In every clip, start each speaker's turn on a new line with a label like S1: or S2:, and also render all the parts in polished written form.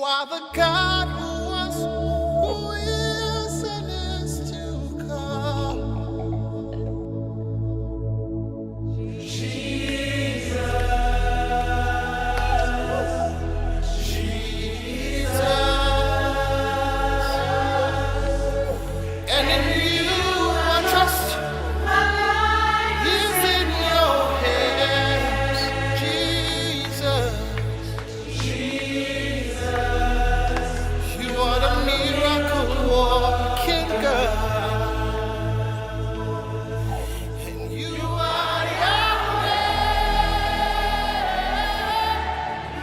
S1: are the God who was, who is, and is to come. And in you I trust. Is in your hands, Jesus. You are the miracle working God, and you are Yahweh.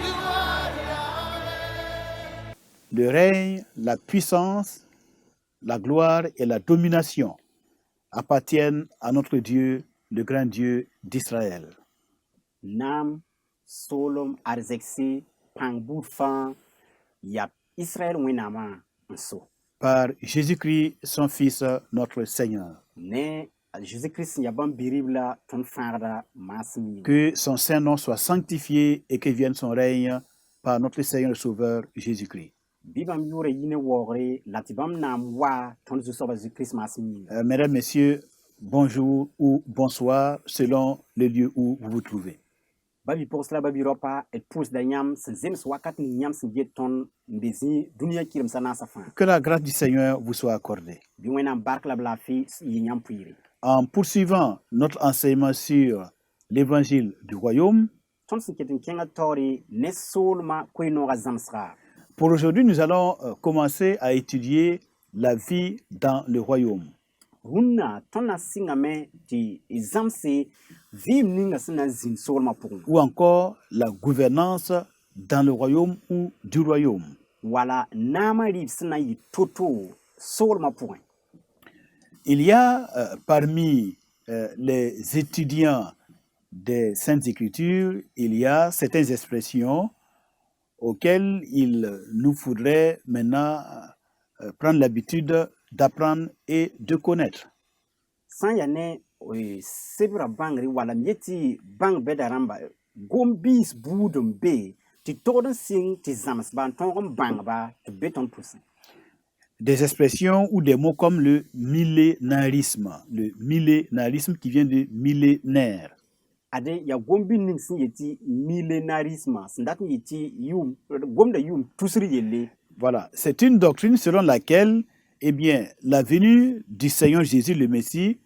S1: You are Yahweh.
S2: Le règne, la puissance, la gloire et la domination appartiennent à notre Dieu, le grand Dieu d'Israël.
S3: Nam solom arzekse pangbout fan yap Israël wenama nso.
S2: Par Jésus-Christ, son Fils, notre Seigneur.
S3: Ne Jésus-Christ yaban biribla ton farda masmi.
S2: Que son saint nom soit sanctifié et que vienne son règne par notre Seigneur et Sauveur Jésus-Christ.
S3: Bibam yure yine wogre latibam nam wa ton zusoba Jésus-Christ masmi.
S2: Mesdames, Messieurs, bonjour ou bonsoir selon le lieu où vous vous trouvez.
S3: Babi posla babi ropa et pousse da nyam se zems wakat ni nyam se ton mbezi dunia kirim sana safan.
S2: Que la grâce du Seigneur vous soit accordée.
S3: Bi wenam bark la blafi yi nyam puire.
S2: En poursuivant notre enseignement sur l'évangile du royaume,
S3: Ton se ketin kenga tori ne solma koino ga zamsra.
S2: pour aujourd'hui, nous allons commencer à étudier la vie dans le royaume.
S3: Runa tona singa me ti zamse vim ninga sina zin solma pung.
S2: Ou encore la gouvernance dans le royaume ou du royaume.
S3: Wala nama rib sina yi toto solma pung.
S2: Il y a parmi les étudiants des Saintes Écritures, il y a certaines expressions auxquelles il nous faudrait maintenant prendre l'habitude d'apprendre et de connaître.
S3: San yane sebra bangri wala mieti bang bedaramba gombis budum be ti todan sing ti zams ban ton bang ba ti beton pousin.
S2: Des expressions ou des mots comme le millénarisme qui vient de millénaire.
S3: Ade ya gombi ning sin yeti millénarisme sindat yeti yum gomda yum tusri yele.
S2: Voilà, c'est une doctrine selon laquelle, eh bien, la venue du Seigneur Jésus le Messie,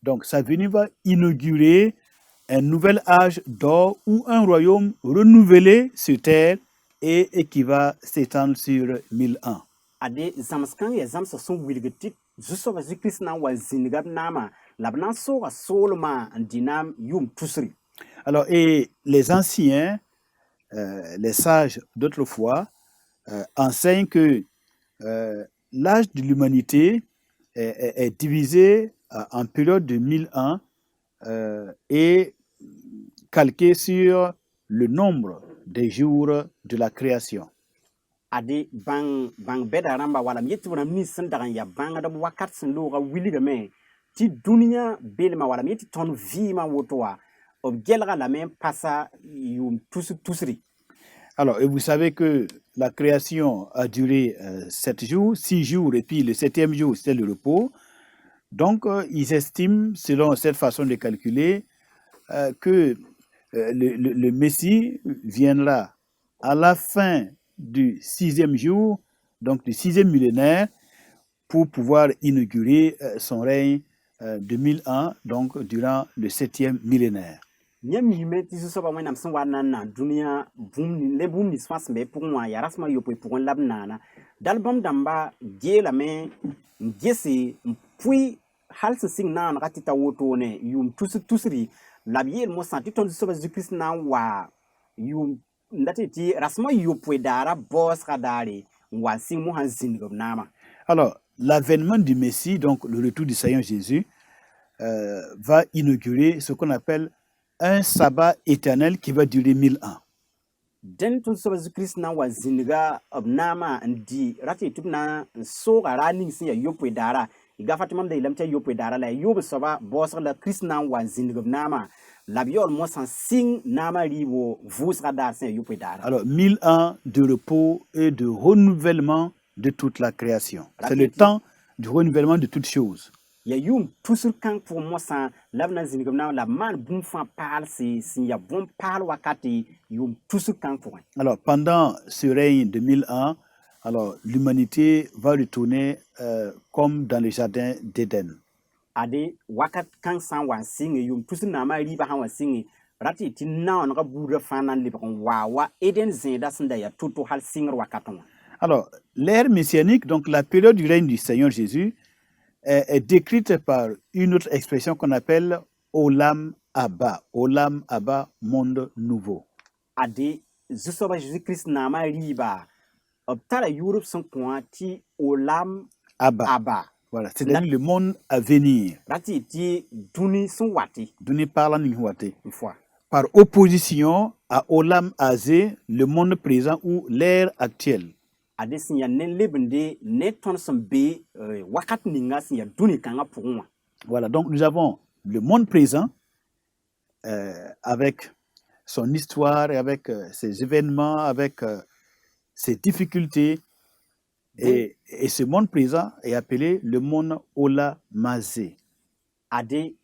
S2: donc sa venue va inaugurer un nouvel âge d'or ou un royaume renouvelé sur terre et qui va s'étendre sur 1000 ans.
S3: Ade zamskan ya zamsa son wilgetit zuso ba Christ na wa zingab nama labna so ga solma dinam yum tusri.
S2: Alors, et les anciens, les sages d'autrefois, enseignent que l'âge de l'humanité est divisé en période de 1000 ans et calqué sur le nombre des jours de la création.
S3: Ade bang beda ramba wala mieti wana mi sandaran ya bang da wakat sen lo ga wiliga me ti dunia belma wala mieti ton vima wotoa ob gelga la même passa yum tusri.
S2: Alors, et vous savez que la création a duré 7 jours, 6 jours, et puis le 7e jour, c'était le repos. Donc, ils estiment, selon cette façon de calculer, que le Messie viendra à la fin du 6e jour, donc du 6e millénaire, pour pouvoir inaugurer son règne de 1000 ans, donc durant le 7e millénaire.
S3: Nyam yime ti so ba wenam san wana na dunia boom le boom ni swas me pour moi ya rasma yo pour lab nana dalbam damba ge la me ngese mpui halse sing na ratita woto ne yum tusri labiel mo santi ton so ba Christ na wa yum ndati ti rasma yo dara boss kadari wa sing mo hanzin gob nama.
S2: Alors, l'avènement du Messie, donc le retour du Seigneur Jésus, va inaugurer ce qu'on appelle un sabbat éternel qui va durer 1000 ans.
S3: Den tun so Christ na wa zinga ob nama ndi rati tubna so ga raning sin ya yopo dara gafa tɩ mam da yeelame tɩ yaa yopoe daara la yaa yob soaba baoosg la kirist na n wa n zĩndg b naamã la b yaool mosã n sɩng naamã rɩɩbo vʋʋsga daar sẽn yaa yopoe daara.
S2: Alors, 1000 ans de repos et de renouvellement de toute la création. C'est le temps du renouvellement de toutes choses.
S3: Ya yʋʋm tusr kãng pʋgẽ mosã la b na n zĩndg b naamã la b maan bũmb fãa paalse sẽn yaa bõmb paal wakate yʋʋm tusr kãng pʋgẽ.
S2: Alors, pendant ce règne de 1000 ans, alors l'humanité va retourner comme dans le jardin d'Éden.
S3: Ade wakat kãng sã n wa n sɩnge yʋʋm tusr naamã rɩɩbã sã n wa sɩnge ra tɩ tɩ naoonegã buudã fãa na n lebg n waa wa Éden zẽeda sẽn da yaa to-to hal sɩngr wakatẽ wã.
S2: Alors, l'ère messianique, donc la période du règne du Seigneur Jésus, est décrite par une autre expression qu'on appelle Olam Abba. Olam Abba, monde nouveau.
S3: Ade zu-soabã Jésus-Christ naamã rɩɩba b tara yʋʋrb sẽn kõ tɩ Olam
S2: Abba.
S3: Abba.
S2: Voilà, c'est-à-dire le monde à venir.
S3: Ra tɩ tɩ dũni sẽn wate
S2: Duni parlant Nihouate.
S3: n fois.
S2: Par opposition à Olam Azé, le monde présent ou l'ère actuelle.
S3: Ade sẽn yaa ne lebende ne tõnd sẽn be wakat ninga sẽn yaa dũni kãngã pʋgẽ wã.
S2: Voilà, donc nous avons le monde présent avec son histoire, avec ses événements, avec ses difficultés. Et ce monde présent est appelé le monde Olamazé.
S3: Ade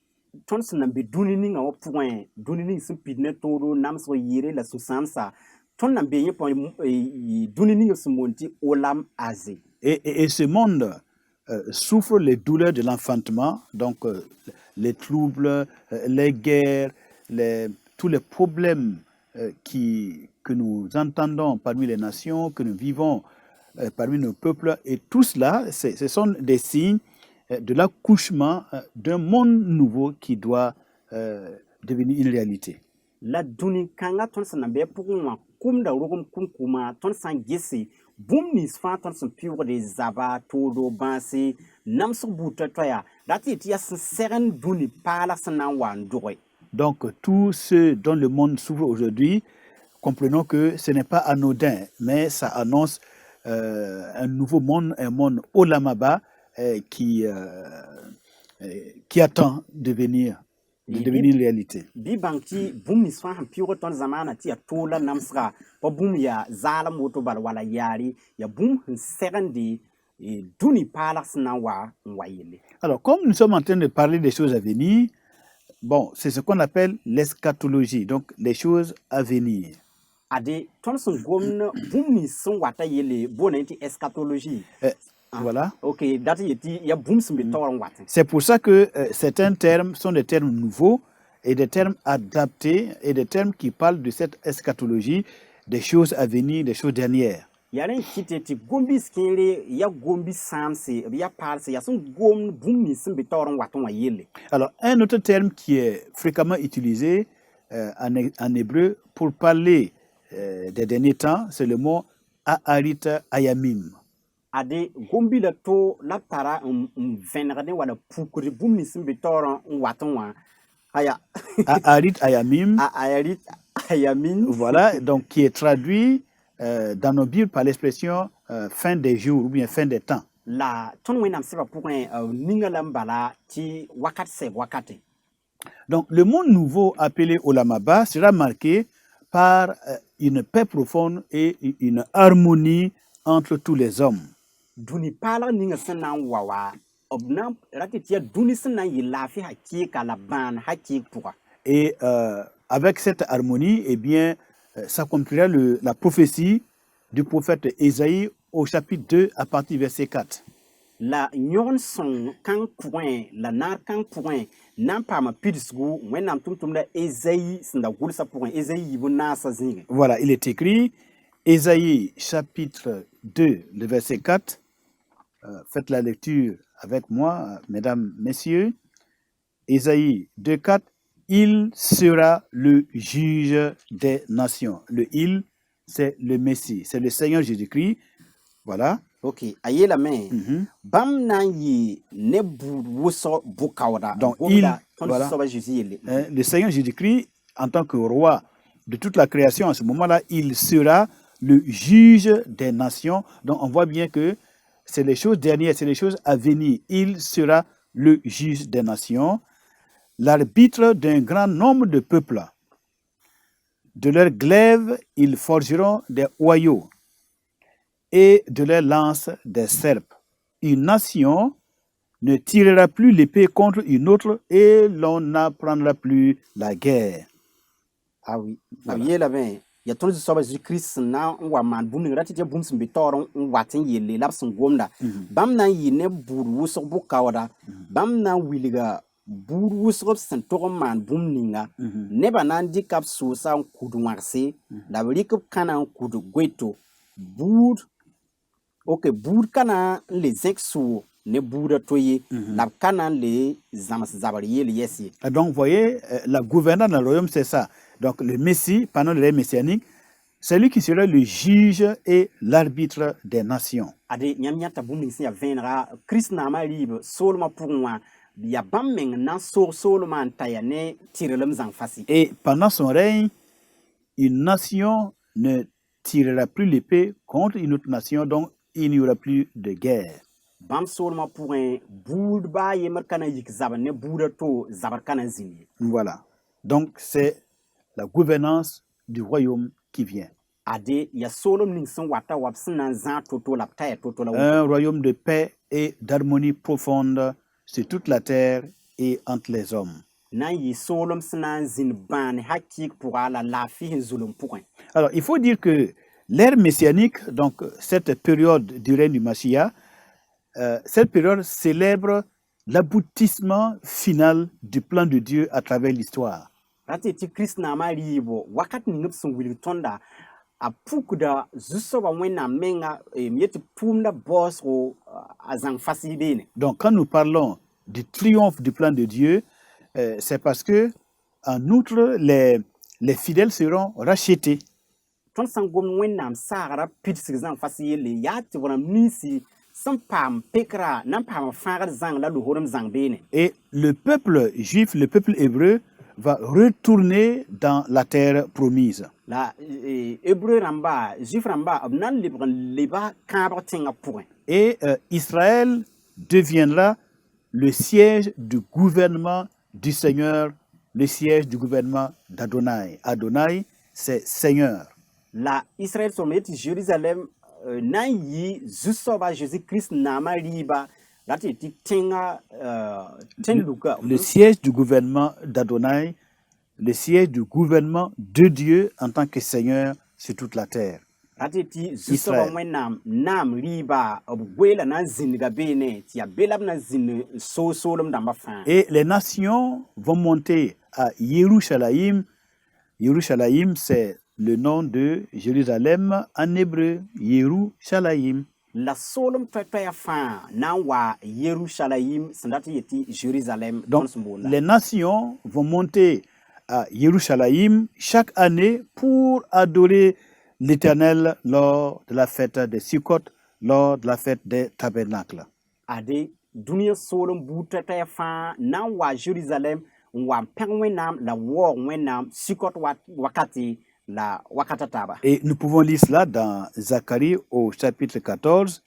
S3: tõnd sẽn na n be dũni ninga wã pʋgẽ dũni ning sẽn pid ne tooro namsg yɩɩre la sũ-sãamsa tõnd na n bee yẽ pʋgẽ dũni ning sẽn moon tɩ Olam Azé.
S2: Et ce monde souffre les douleurs de l'enfantement, donc les troubles, les guerres, tous les problèmes que nous entendons parmi les nations, que nous vivons parmi nos peuples. Et tout cela, ce sont des signes de l'accouchement d'un monde nouveau qui doit devenir une réalité.
S3: La dũni kãngã tõnd sẽn na n bɩ pʋgẽ wã kʋmda rogem kʋm-kʋma tõnd sã n gese bũmb nins fãa tõnd sẽn pɩʋgde zaba toodo bãase namsg buud toɛ-toɛya ra tɩ tɩ yaa sẽn segend dũni paala sẽn na n wa n dʋge.
S2: Donc, tout ce dont le monde souffre aujourd'hui, comprenons que ce n'est pas anodin, mais ça annonce un nouveau monde, un monde Olamaba qui attend de devenir une réalité.
S3: Bɩ bãng tɩ bũmb nins fãa sẽn pɩʋgd tõnd zamaanã tɩ yaa toor la namsga pa bũmb yaa zaalem woto bal wala yaare yaa bũmb sẽn segende dũni paalg sẽn na n wa yelle.
S2: Alors, comme nous sommes en train de parler des choses à venir, bon, c'est ce qu'on appelle l'eschatologie, donc les choses à venir.
S3: Ade tõnd sẽn gomd bũmb nins sẽn wata yelle boona tɩ eschatologie.
S2: Voilà.
S3: Ok, dat y est, y a boum sẽn be taoor n watẽ.
S2: C'est pour ça que certains termes sont des termes nouveaux et des termes adaptés et des termes qui parlent de cette eschatologie, des choses à venir, des choses dernières.
S3: Ya rẽn kɩt tɩ gom-bis kẽere yaa gom-bis sãamse b yaa paalse yaa sẽn gomd bũmb nins sẽn be taoor n watẽ wã yelle.
S2: Alors, un autre terme qui est fréquemment utilisé en hébreu pour parler des derniers temps, c'est le mot Aharit Ayamim.
S3: Ade gombi la to la tara n vẽnegd wala pukd bũmb nins sẽn be taoor n watẽ wã. Aya.
S2: Aharit Ayamim.
S3: Aharit Ayamim.
S2: Voilà, donc qui est traduit dans nos Bibles par l'expression fin des jours ou bien fin des temps.
S3: La tõnd wẽnnaam sẽba pʋgẽ ninga la n bala tɩ wakat sɛb wakate.
S2: Donc le monde nouveau appelé Olamaba sera marqué par une paix profonde et une harmonie entre tous les hommes.
S3: Dũni paalg ninga sẽn na n wa wa b na ra tɩ tɩ yaa dũni sẽn na n yɩ laafɩ hakɩɩka la bãan hakɩɩk pʋga.
S2: Et avec cette harmonie, eh bien, s'accomplira la prophétie du prophète Ésaïe au chapitre 2 à partir du verset 4.
S3: La yõgn sõng kãng pʋgẽ la naar kãng pʋgẽ na n paama pidsgu wẽnnaam tʋm-tʋmda la Ésaïe sẽn da gʋlsã pʋgẽ Ésaïe yɩ naasã zĩige.
S2: Voilà, il est écrit, Ésaïe chapitre 2, le verset 4. Faites la lecture avec moi, mesdames, messieurs. Ésaïe 2, 4. Il sera le juge des nations. Le il, c'est le Messie, c'est le Seigneur Jésus-Christ. Voilà.
S3: Ok, a yeelame bãmb na n yɩ ne buud wʋsg bʋ-kaooda.
S2: Donc,
S3: voilà.
S2: Le Seigneur Jésus-Christ, en tant que roi de toute la création, en ce moment-là, il sera le juge des nations. Donc, on voit bien que c'est les choses dernières, c'est les choses à venir. Il sera le juge des nations, l'arbitre d'un grand nombre de peuples. De leurs glaives, ils forgeront des hoyaux et de leurs lances des serpes. Une nation ne tirera plus l'épée contre une autre et l'on n'apprendra plus la guerre.
S3: Ah oui.
S2: Voilà.
S3: Yela ben ya ton soba Jésus-Christ na wa man bum ni ratite bum sin bitoron watin yelle lab sin gomda. Bam na yi ne buru wusok bu kawda. Bam na wiliga buru wusok sin to man bum ninga. Neba nan di kap so sa kudu warse. La wlikop kana kudu gweto. Bur OK bur kana les exo ne bur toye la kana les zamas zabariye le yesi.
S2: Donc, vous voyez, la gouvernance dans le royaume, c'est ça. Donc, le Messie, pendant l'ère messianique, c'est lui qui sera le juge et l'arbitre des nations.
S3: Ade nyamnyata bumning si ya venra Christ na ma libre solma pour moi ya bammeng nan solma antaya ne tirelem zang fasi.
S2: Et pendant son règne, une nation ne tirera plus l'épée contre une autre nation, donc il n'y aura plus de guerre.
S3: Bam solma pour un boud ba yemer kana yik zaban ne bouda to zabar kana zini.
S2: Voilà. Donc, c'est la gouvernance du royaume qui vient.
S3: Ade ya solom ning son wata wapsin nan zan toto la ptaya toto la
S2: Un royaume de paix et d'harmonie profonde sur toute la terre et entre les hommes.
S3: nan yi solom sinan zin ban hakik pour ala la fi zulum pour.
S2: Alors, il faut dire que l'ère messianique, donc cette période du règne du Mashiach, cette période célèbre l'aboutissement final du plan de Dieu à travers l'histoire.
S3: Rati ti Christ na ma libo wakat ni ngep sun wil tonda a pukuda zuso ba wena menga mieti pumda boss o azang fasi bene.
S2: Donc, quand nous parlons du triomphe du plan de Dieu, c'est parce que, en outre, les fidèles seront rachetés.
S3: Ton sangom wena msara pitsi zang fasi le yati wana misi sampam pekra nan pam fangar zang la luhorum zang bene.
S2: Et le peuple juif, le peuple hébreu, va retourner dans la terre promise.
S3: La hébreu ramba juif ramba nan liba kaba tenga point.
S2: Et Israël deviendra le siège du gouvernement du Seigneur, le siège du gouvernement d'Adonai. Adonai, c'est Seigneur.
S3: La Israël sommet Jérusalem nan yi zusoba Jésus-Christ nama liba lati ti tenga tenluka.
S2: Le siège du gouvernement d'Adonai, le siège du gouvernement de Dieu en tant que Seigneur sur toute la terre.
S3: Lati ti zusoba wenam nam liba obwela nan zinga bene ti abelab na zin so solom damba fan.
S2: Et les nations vont monter à Yerushalayim. Yerushalayim, c'est le nom de Jérusalem en hébreu, Yerushalayim.
S3: La solom toya fan nan wa Yerushalayim sandati yeti Jérusalem.
S2: Donc, les nations vont monter à Yerushalayim chaque année pour adorer l'Éternel lors de la fête des Sukkot, lors de la fête des Tabernacles.
S3: Ade dunia solom buta toya fan nan wa Jérusalem wa pengwenam la war wenam Sukkot wakati la wakatataba.
S2: Et nous pouvons lire cela dans Zacharie au chapitre 14,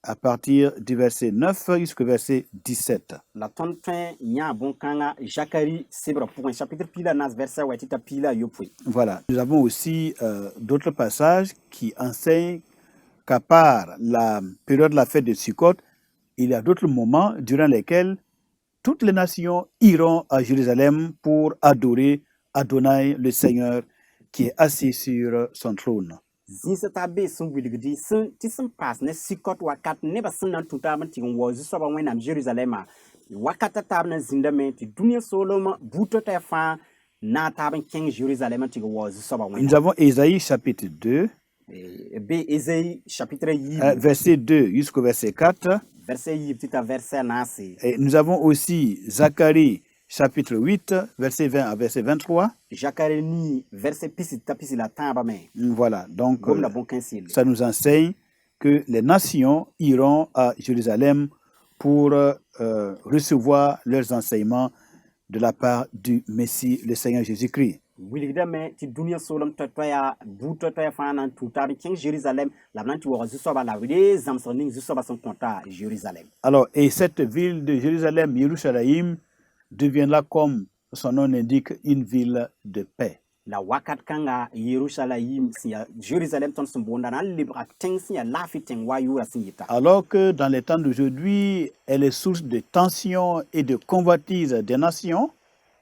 S2: à partir du verset 9 jusqu'au verset 17.
S3: La tontin nya bon kanga Zacharie sebra pour un chapitre pila nas verset watita pila yopui.
S2: Voilà. Nous avons aussi d'autres passages qui enseignent qu'à part la période de la fête de Sukkot, il y a d'autres moments durant lesquels toutes les nations iront à Jérusalem pour adorer Adonai, le Seigneur, qui est assis sur son trône.
S3: Zinsatabe sun wilgdi sun ti sun pas ne Sukkot wakat ne ba sun nan tutaban ti wozu so ba wenam Jerusalem wakata tab na zindame ti dunia soloma buto ta fa na taban king Jerusalem ti wozu so ba wenam.
S2: Nous avons Ésaïe chapitre 2,
S3: be Ésaïe chapitre
S2: verset 2 jusqu'au verset 4.
S3: Verset yiptita verset nasi.
S2: Et nous avons aussi Zacharie chapitre 8, verset 20 à verset 23.
S3: Zacharie verset pisita pisila tamba me.
S2: Voilà, donc
S3: Comme la bon kinsil.
S2: ça nous enseigne que les nations iront à Jérusalem pour recevoir leurs enseignements de la part du Messie, le Seigneur Jésus-Christ.
S3: wilgdame tɩ dũniyã soolem toɛ-toɛya buud toɛ-toɛya fãa na n tũ taab n kẽng Jérusalem la b na n tɩ waoog Zu-soabã la b ree zãmsg ning Zu-soabã sẽn kõta Jérusalem.
S2: Alors, et cette ville de Jérusalem, Yerushalayim, deviendra comme son nom l'indique, une ville de paix.
S3: La wakat kãnga Yerusalayim sẽn yaa Jérusalem tõnd sẽn boonda na n lebga tẽng sẽn yaa laafɩ tẽng wa yʋʋra sẽn yɩta.
S2: Alors que dans les temps d'aujourd'hui, elle est source de tension et de convoitise des nations.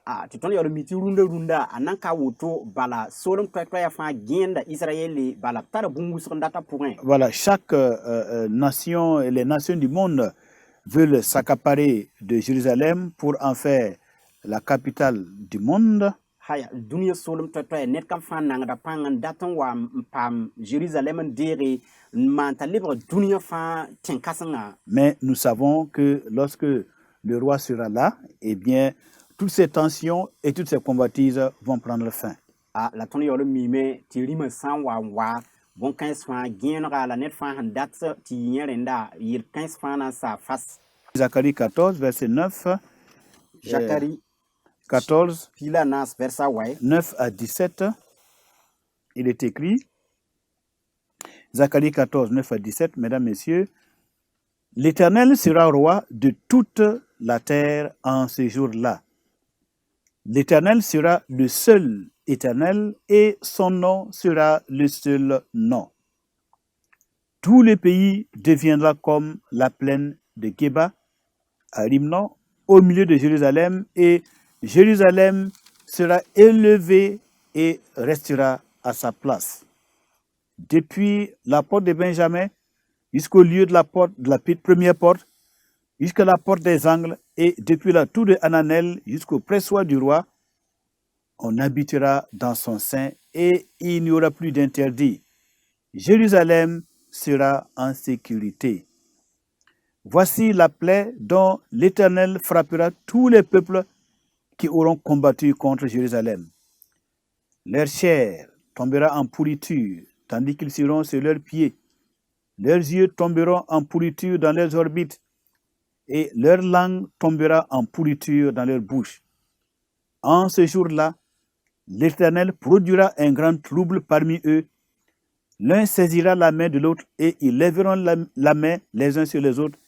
S3: Tɩ tõnd yaool mi tɩ rũndã a nan ka woto bala soolem toɛ-toɛya fãa gẽenda Israɛle bala b tara bũmb wʋsg n data pʋgẽ.
S2: Voilà, chaque nation, et les nations du monde veulent s'accaparer de Jérusalem pour en faire la capitale du monde.
S3: Haya dũniyã soolem toɛ-toɛya ned kam fãa nangda pãng n dat n wa n paam Jérusalem n deege n maan t'a lebg dũniyã fãa tẽn-kãsengã.
S2: Mais nous savons que lorsque le roi sera là, eh bien, toutes ces tensions et toutes ces convoitises vont prendre fin.
S3: La tõnd yaool n miime tɩ rĩmã sã n wa bõn-kãens fãa gẽenega la ned fãa sẽn dat tɩ yɩ yẽ rẽnda yel-kãens fãa na n saa fas.
S2: Zacharie 14, verset 9.
S3: Zacharie
S2: 14,
S3: pila naas versa wai.
S2: 9 à 17, il est écrit, Zacharie 14, 9 à 17, mesdames, messieurs, l'Éternel sera roi de toute la terre en ce jour-là. L'Éternel sera le seul Éternel et son nom sera le seul nom. Tout le pays deviendra comme la plaine de Geba à Rimnon, au milieu de Jérusalem, et Jérusalem sera élevé et restera à sa place. Depuis la porte de Benjamin jusqu'au lieu de la porte de la première porte, jusqu'à la porte des angles, et depuis la tour de Hananel jusqu'au pressoir du roi, on habitera dans son sein et il n'y aura plus d'interdit. Jérusalem sera en sécurité. Voici la plaie dont l'Éternel frappera tous les peuples qui auront combattu contre Jérusalem. Leur chair tombera en pourriture, tandis qu'ils seront sur leurs pieds. Leurs yeux tomberont en pourriture dans leurs orbites, et leur langue tombera en pourriture dans leur bouche. En ce jour-là, l'Éternel produira un grand trouble parmi eux. L'un saisira la main de l'autre, et ils lèveront la main les uns sur les autres.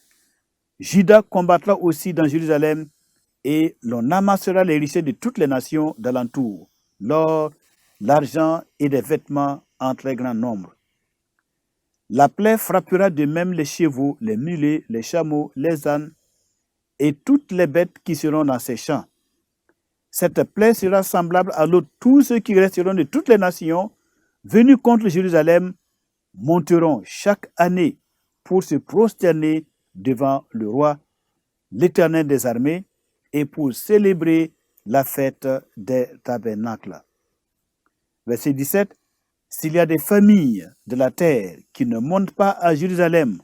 S2: Juda combattra aussi dans Jérusalem, et l'on amassera les richesses de toutes les nations d'alentour, l'or, l'argent et des vêtements en très grand nombre. La plaie frappera de même les chevaux, les mulets, les chameaux, les ânes et toutes les bêtes qui seront dans ces champs. Cette plaie sera semblable à l'autre. Tous ceux qui resteront de toutes les nations venus contre Jérusalem monteront chaque année pour se prosterner devant le roi, l'Éternel des armées, et pour célébrer la fête des tabernacles. Verset 17. S'il y a des familles de la terre qui ne montent pas à Jérusalem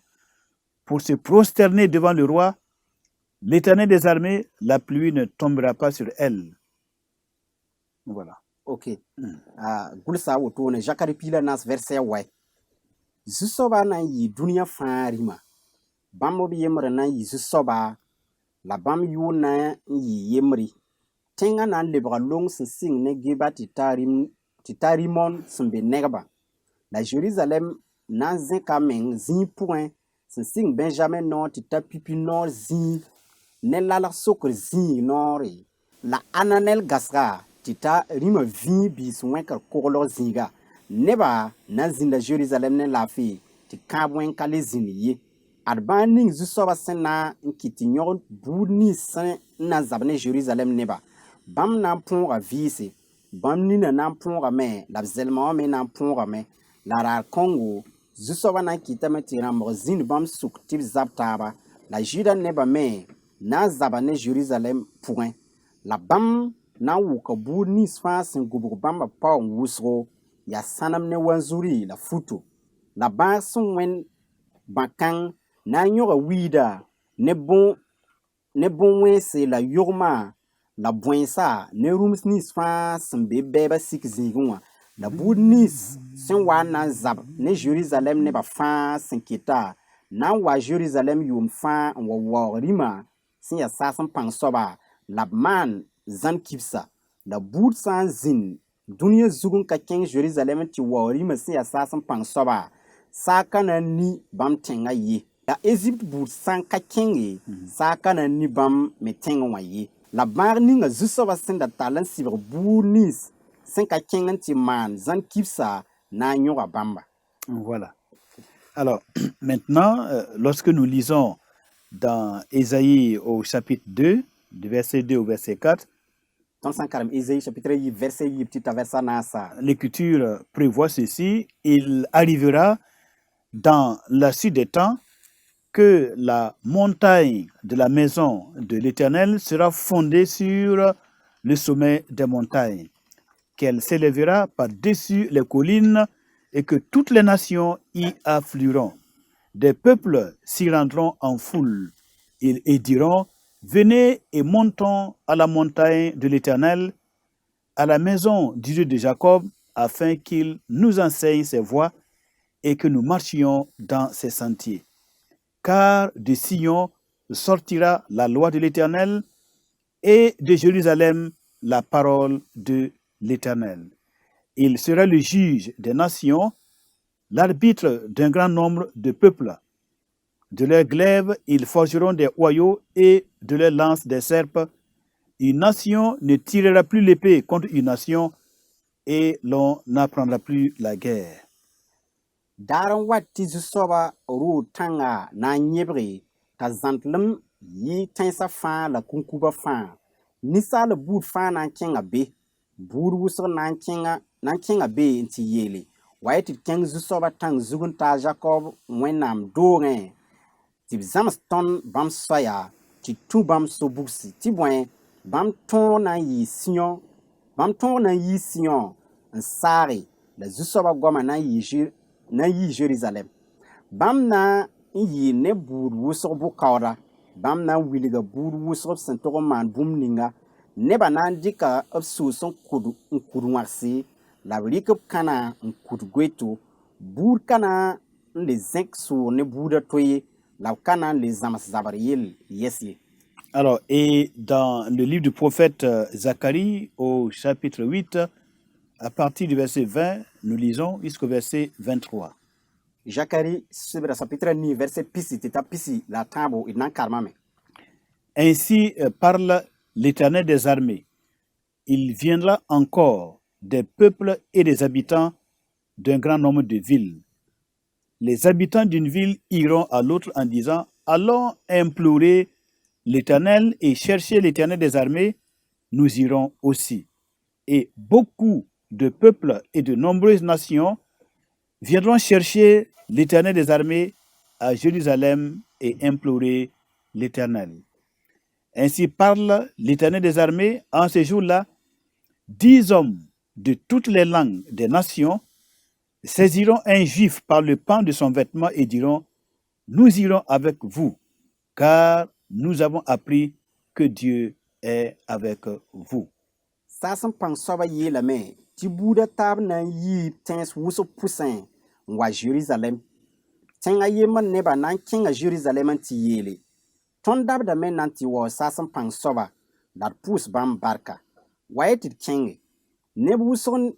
S2: pour se prosterner devant le roi, l'Éternel des armées, la pluie ne tombera pas sur elles. Voilà.
S3: Ok. Gulsa woto ne Zacharie pila nas verset wai. Zu-soabã na n yɩ dũniyã fãa rĩmã. Bãmb b yembre na n yɩ zu-soaba, la bãmb yʋʋr na n yɩ yembre. Tẽngã na n lebga long sẽn sɩng ne Geba tɩ ta Rimon sẽn be negba. La Jérusalem na n zẽka meng zĩig pʋgẽ sẽn sɩng Benjamin noor tɩ ta pipi noor zĩig ne lalg sokr zĩig noore. La Ananel gasga tɩ ta rĩmã vĩig biis wẽkr koglg zĩiga. Neba na n zĩnda Jérusalem ne laafɩ tɩ kãab wẽn ka le zĩnd ye. Ad bãag ning zu-soabã sẽn na n kɩt tɩ yõg buud nins sẽn na n zab ne Jérusalem neba. Bãmb na n põoga vɩɩse. Bãmb nina na n põogame la b zelma wã me na n põogame. La raar kõngo zu-soabã na n kɩtame tɩ rãmbg zĩnd bãmb sʋk tɩ b zab taaba. La Zuda neba me na n zaba ne Jérusalem pʋgẽ. La bãmb na n wʋka buud nins fãa sẽn gubg bãmba paoong wʋsgo, yaa sãnem ne wanzuri la futo. La bãag sẽn wẽnd bã-kãng na n yõga wiida ne bõn-wẽnse la yogmã la bõensa ne rũms nins fãa sẽn be bɛɛba sik zĩigẽ wã. La buud nins sẽn wa n na n zab ne Jérusalem nebã fãa sẽn keta na n wa Jérusalem yʋʋm fãa n wa waoog rĩmã sẽn yaa saas n pãng soaba la b maan zãn kibsa. La buud sã n zĩnd Dunia zugun ka kẽng Jerusalem tɩ waoorɩmã sẽn yaa saasem pãng soaba saa ka na n ni bãmb tẽngã ye. La Égypte buud sã n ka kẽnge saa ka na n ni bãmb me tẽngẽ wã ye. La bãag ninga zu-soabã sẽn da tall n sɩbg buud nins sẽn ka kẽng n tɩ maan zãn kibsa na n yõga bãmba.
S2: Voilà. Alors, maintenant, lorsque nous lisons dans Ésaïe au chapitre 2, du verset 2 au verset 4,
S3: tõnd sã n karem Ésaïe chapitre yib verset yib tɩ ta versa naasa.
S2: l'Écriture prévoit ceci: il arrivera dans la suite des temps que la montagne de la maison de l'Éternel sera fondée sur le sommet des montagnes, qu'elle s'élèvera par-dessus les collines et que toutes les nations y afflueront. Des peuples s'y rendront en foule et diront: venez et montons à la montagne de l'Éternel, à la maison du Dieu de Jacob, afin qu'il nous enseigne ses voies et que nous marchions dans ses sentiers. Car de Sion sortira la loi de l'Éternel et de Jérusalem la parole de l'Éternel. Il sera le juge des nations, l'arbitre d'un grand nombre de peuples. De leurs glaives, ils forgeront des hoyaux et de leurs lances des serpes. Une nation ne tirera plus l'épée contre une nation et l'on n'apprendra plus la guerre.
S3: Daar n wat tɩ zu-soaba roog tãnga na n yẽbge t'a zãntlem yɩ tẽnsã fãa la kũnkuba fãa. Ninsaal buud fãa na n kẽnga be. Buud wʋsg na n kẽnga be n tɩ yeele wa ye tɩ d kẽng zu-soaba tãng zug n taa Jakob Wẽnnaam doogẽ tɩ b zãms tõnd bãmb soaya tɩ tũ bãmb so-bugsi tɩ bõe bãmb tõog na n yɩɩ Siõ n saage la zu-soaba goamã na n yɩɩ Jerusalem. Bãmb na n yɩɩ ne buud wʋsg bʋ-kaooda. Bãmb na n wilga buud wʋsg b sẽn tog n maan bũmb ninga. Nebã na n dɩka b soos n kud wãgse la b rɩk b kãna n kud goeto. Buud ka na n le zẽk soor ne buudã to ye la b ka na n le zãms zabr yell yɛs ye.
S2: Alors, et dans le livre du prophète Zacharie, au chapitre 8, à partir du verset 20, nous lisons jusqu'au verset 23.
S3: Zacharie sɩbra chapitre 9 verset pisi tɩ ta pisi la tãabo d na n karmame.
S2: Ainsi parle l'Éternel des armées. Il viendra encore des peuples et des habitants d'un grand nombre de villes. Les habitants d'une ville iront à l'autre en disant: allons implorer l'Éternel et chercher l'Éternel des armées, nous irons aussi. Et beaucoup de peuples et de nombreuses nations viendront chercher l'Éternel des armées à Jérusalem et implorer l'Éternel. Ainsi parle l'Éternel des armées: en ces jours-là, 10 hommes de toutes les langues des nations saisiront un juif par le pan de son vêtement et diront: nous irons avec vous, car nous avons appris que Dieu est avec vous.
S3: Saasem pãng soaba yeelame tɩ buudã taab na n yiib tẽns wʋsg pʋsẽ n wa Jerusalem. Tẽngã yembr nebã na n kẽnga Jerusalem n tɩ yeele: tõnd dabdame na n tɩ waoog saasem pãng soaba la d pʋʋs bãmb barka. Wa ye tɩ d kẽnge. Neb wʋsg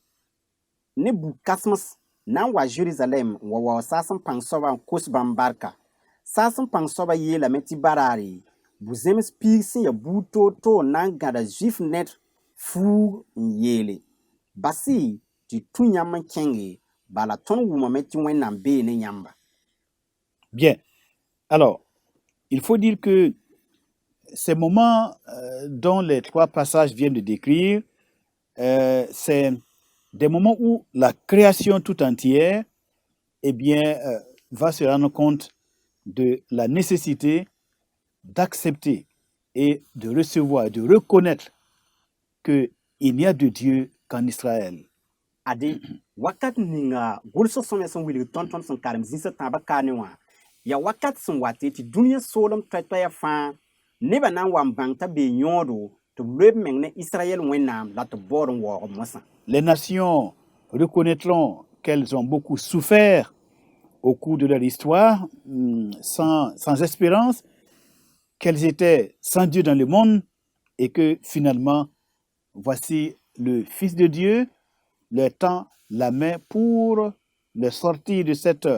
S3: ne bu-kãsems na n wa Jerusalem n wa waoog saasem pãng soaba n kos bãmb barka. Saasem pãng soaba yeelame tɩ baraare bu-zems piig sẽn ya buud toor-toor na n gãda zuif ned fuug n yeele: basi tɩ tũ yãmb n kẽnge, bala tõnd wʋmame tɩ Wẽnnaam bee ne yãmba.
S2: Bien. Alors, il faut dire que ces moments dont les 3 passages viennent de décrire, c'est des moments où la création tout entière, eh bien, va se rendre compte de la nécessité d'accepter et de recevoir, de reconnaître qu'il n'y a de Dieu qu'en Israël.
S3: Ade, wakat ninga gʋlsg sõme sẽn wilg tõnd sẽn karem zĩnsã tãabã kaane wã, ya wakat sẽn wate tɩ dũniyã soolem toɛ-toɛɛgã fãa nebã na n wa n bãng t'a bee yõodo tɩ b loeb meng ne Israël Wẽnnaam la tɩ b baood n waoog mosã.
S2: Les nations reconnaîtront qu'elles ont beaucoup souffert au cours de leur histoire, sans espérance, qu'elles étaient sans Dieu dans le monde et que finalement, voici le Fils de Dieu leur tend la main pour les sortir de cette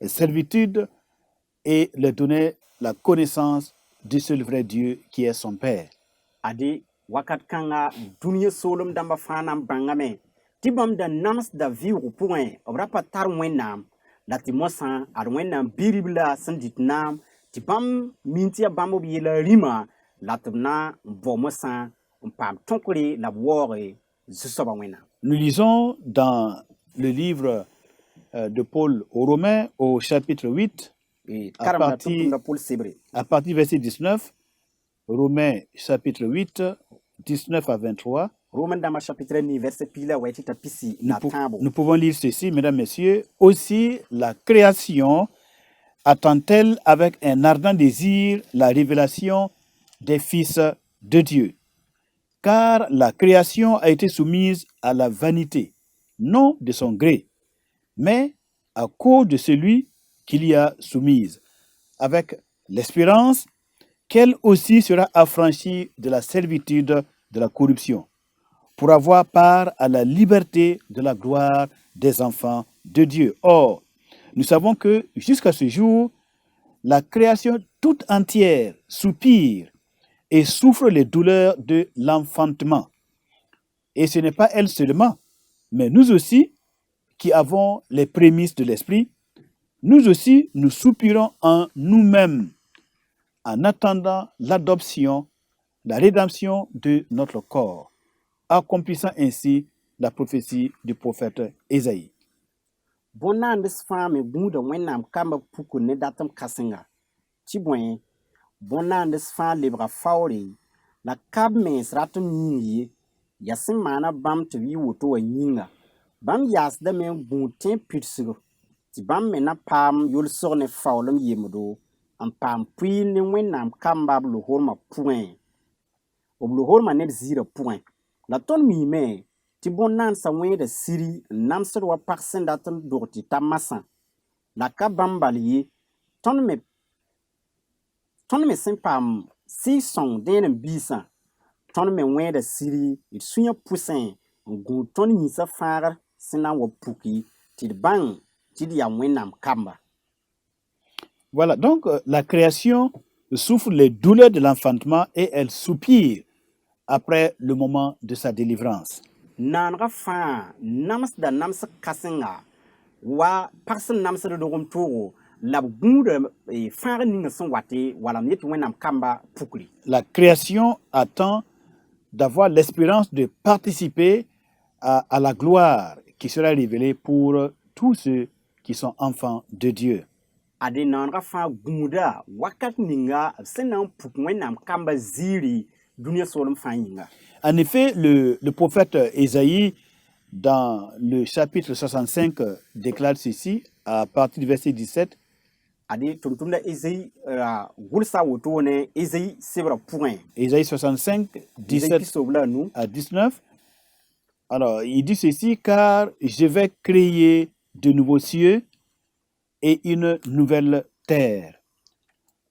S2: servitude et leur donner la connaissance du seul vrai Dieu qui est son Père.
S3: ade wakat kãnga dũniyã soolem dãmbã fãa na n bãngame tɩ bãmb da namsda vɩʋʋg pʋgẽ b ra pa tar wẽnnaam la tɩ mosã ad wẽnnaam bi-rib la sẽn dɩt naam tɩ bãmb min tɩ yaa bãmb b yella rĩmã la tɩ b na n bao mosã n paam tõkre la b waooge zu-soabã wẽnnaam.
S2: Nous lisons dans le livre de Paul aux Romains au chapitre 8, à
S3: Karemda
S2: partir,
S3: tʋmtʋmda pʋl sebre
S2: à partir du verset 19, Romains chapitre 8, 19 à 23.
S3: Romain dãmbã chapitre 9 verset pila wa tɩ t'a pisi
S2: Nous,
S3: la tãabo.
S2: nous pouvons lire ceci, mesdames, messieurs. Aussi, la création attend-elle avec un ardent désir la révélation des fils de Dieu. Car la création a été soumise à la vanité, non de son gré, mais à cause de celui qui l'y a soumise, avec l'espérance qu'elle aussi sera affranchie de la servitude de la corruption, pour avoir part à la liberté de la gloire des enfants de Dieu. Or, nous savons que jusqu'à ce jour, la création toute entière soupire et souffre les douleurs de l'enfantement. Et ce n'est pas elle seulement, mais nous aussi, qui avons les prémices de l'esprit, nous aussi, nous soupirons en nous-mêmes en attendant l'adoption, la rédemption de notre corps, accomplissant ainsi la prophétie du prophète Ésaïe.
S3: Bõn-naands fãa me gũuda wẽnnaam kambã puku ne datem kãsenga tɩ bõe bõn-naands fãa lebga faoore la kab mens rat n yĩng ye ya sẽn maana bãmb tɩ b yɩ woto wã yĩnga bãmb yaasdame n gũud tẽeb pidsg tɩ bãmb me na paam yolsg ne faoolem yemdo n paam pʋɩɩl ne wẽnnaam kamba b lohormã pʋgẽ b lohormã neb ziirã pʋgẽ la tõnd miime tɩ bõn-naansã wẽeda siri n namsd wa pag sẽn dat n dog tɩ ta masã la ka bãmb bal ye tõnd me sẽn paam sɩɩg-sõng dẽen n biisã tõnd me wẽeda siri d sũyã pʋsẽ n gũud tõnd yĩnsã fãagr sẽn na n wa puki tɩ d bãng tɩ d yaa wẽnnaam kamba.
S2: Voilà, donc la création souffre les douleurs de l'enfantement et elle soupire après le moment de sa délivrance.
S3: Naanegã fãa namsda namsg kãsenga wa pag sẽn namsd dogem toogo la b gũuda fãag ninga sẽn wate wala m yetɩ wẽnnaam kamba pukri.
S2: La création attend d'avoir l'espérance de participer à la gloire qui sera révélée pour tous ceux qui sont enfants de Dieu.
S3: Ade naanegã fãa gũuda wakat ninga b sẽn na n puk wẽnnaam kamba ziiri dũniyã soolem fãa yĩnga.
S2: En effet, le prophète Ésaïe, dans le chapitre 65, déclare ceci à partir du verset 17.
S3: Ade tʋmtʋmda Ezayi gʋlsa woto ne Ezayi sebra pʋgẽ.
S2: Ésaïe 65,
S3: Ezayi
S2: 17
S3: kisob la a nu.
S2: à 19. Alors, il dit ceci, car je vais créer de nouveaux cieux et une nouvelle terre.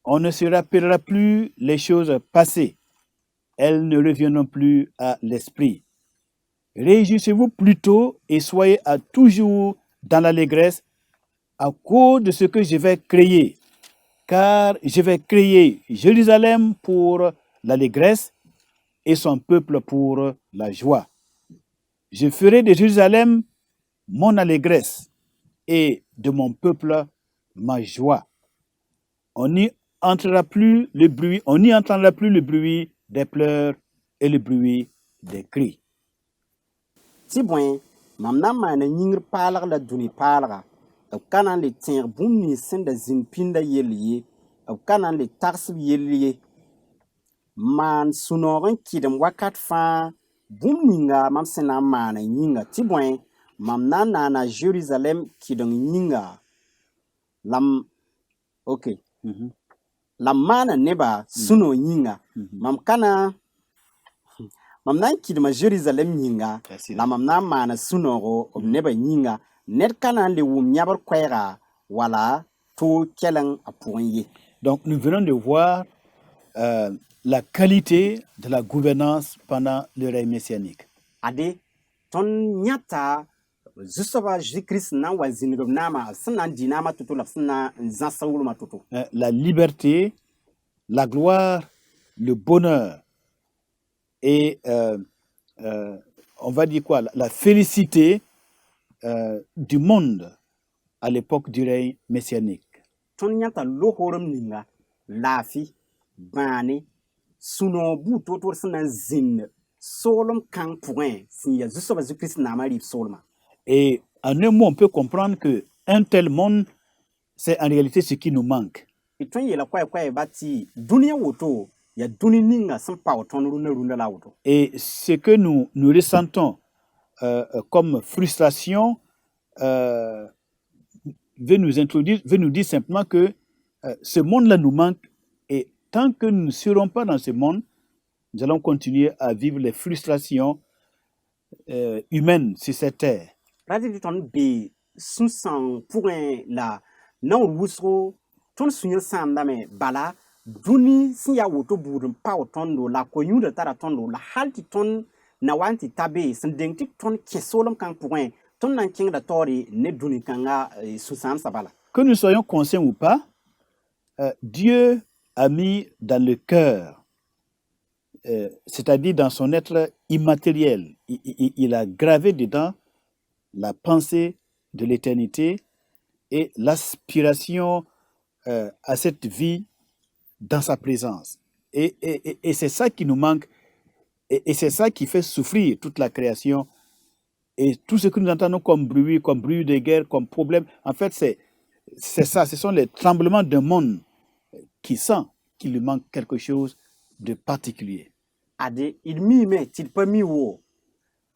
S2: On ne se rappellera plus les choses passées. Elles ne reviendront plus à l'esprit. Réjouissez-vous plutôt et soyez à toujours dans l'allégresse à cause de ce que je vais créer. Car je vais créer Jérusalem pour l'allégresse et son peuple pour la joie. Je ferai de Jérusalem mon allégresse et de mon peuple ma joie. On n'y entendra plus le bruit des pleurs et le bruit des cris.
S3: Tɩ bõe mam na n maana yĩngr paalg la dũni paalga b ka na n le tẽeg bũmb nins sẽn da zĩnd pĩnda yell ye b ka na n le tags b yell ye maan sũ-noog n kɩdem wakat fãa bũmb ninga mam sẽn na n maana yĩnga tɩ bõe mam na n naana Jerusalem kɩdeng yĩnga la m maana neba sũ-noog yĩnga mam na n kɩdma Jerusalem yĩnga la mam na n maana sũ-noogo b neba yĩnga ned ka na n le wʋm yãbr koɛɛga wala too kɛleng a pʋgẽ ye.
S2: Donc nous venons de voir la qualité de la gouvernance pendant le règne messianique.
S3: Ade ton nyata Zusoba Jésus-Christ na wa zinigab nama sna dinama tutu la sna nzasa wuluma tutu.
S2: La liberté, la gloire, le bonheur et on va dire quoi, la félicité du monde à l'époque du règne messianique.
S3: Ton nyata lohorum ninga lafi bani suno bu tutu sna zin solom kang point si ya Zusoba Jésus-Christ na ma solma.
S2: Et en un mot, on peut comprendre qu'un tel monde, c'est en réalité ce qui nous manque.
S3: Et
S2: ce que nous ressentons comme frustration veut nous dire simplement que ce monde-là nous manque, et tant que nous ne serons pas dans ce monde, nous allons continuer à vivre les frustrations humaines sur cette terre.
S3: Radio ton be susan point la non wusro ton sunya sandame bala duni siya woto burum pa otondo la koyun de tara tondo la halti ton na wanti tabe sendengti ton kesolom kan point ton nan king da tori ne duni kanga susan sabala.
S2: Que nous soyons conscients ou pas, Dieu a mis dans le cœur, c'est-à-dire dans son être immatériel, il a gravé dedans la pensée de l'éternité et l'aspiration à cette vie dans sa présence. Et c'est ça qui nous manque, et c'est ça qui fait souffrir toute la création. Et tout ce que nous entendons comme bruit de guerre, comme problème, en fait, c'est ça, ce sont les tremblements d'un monde qui sent qu'il lui manque quelque chose de particulier.
S3: Ade, il m'y met, il peut m'y wo.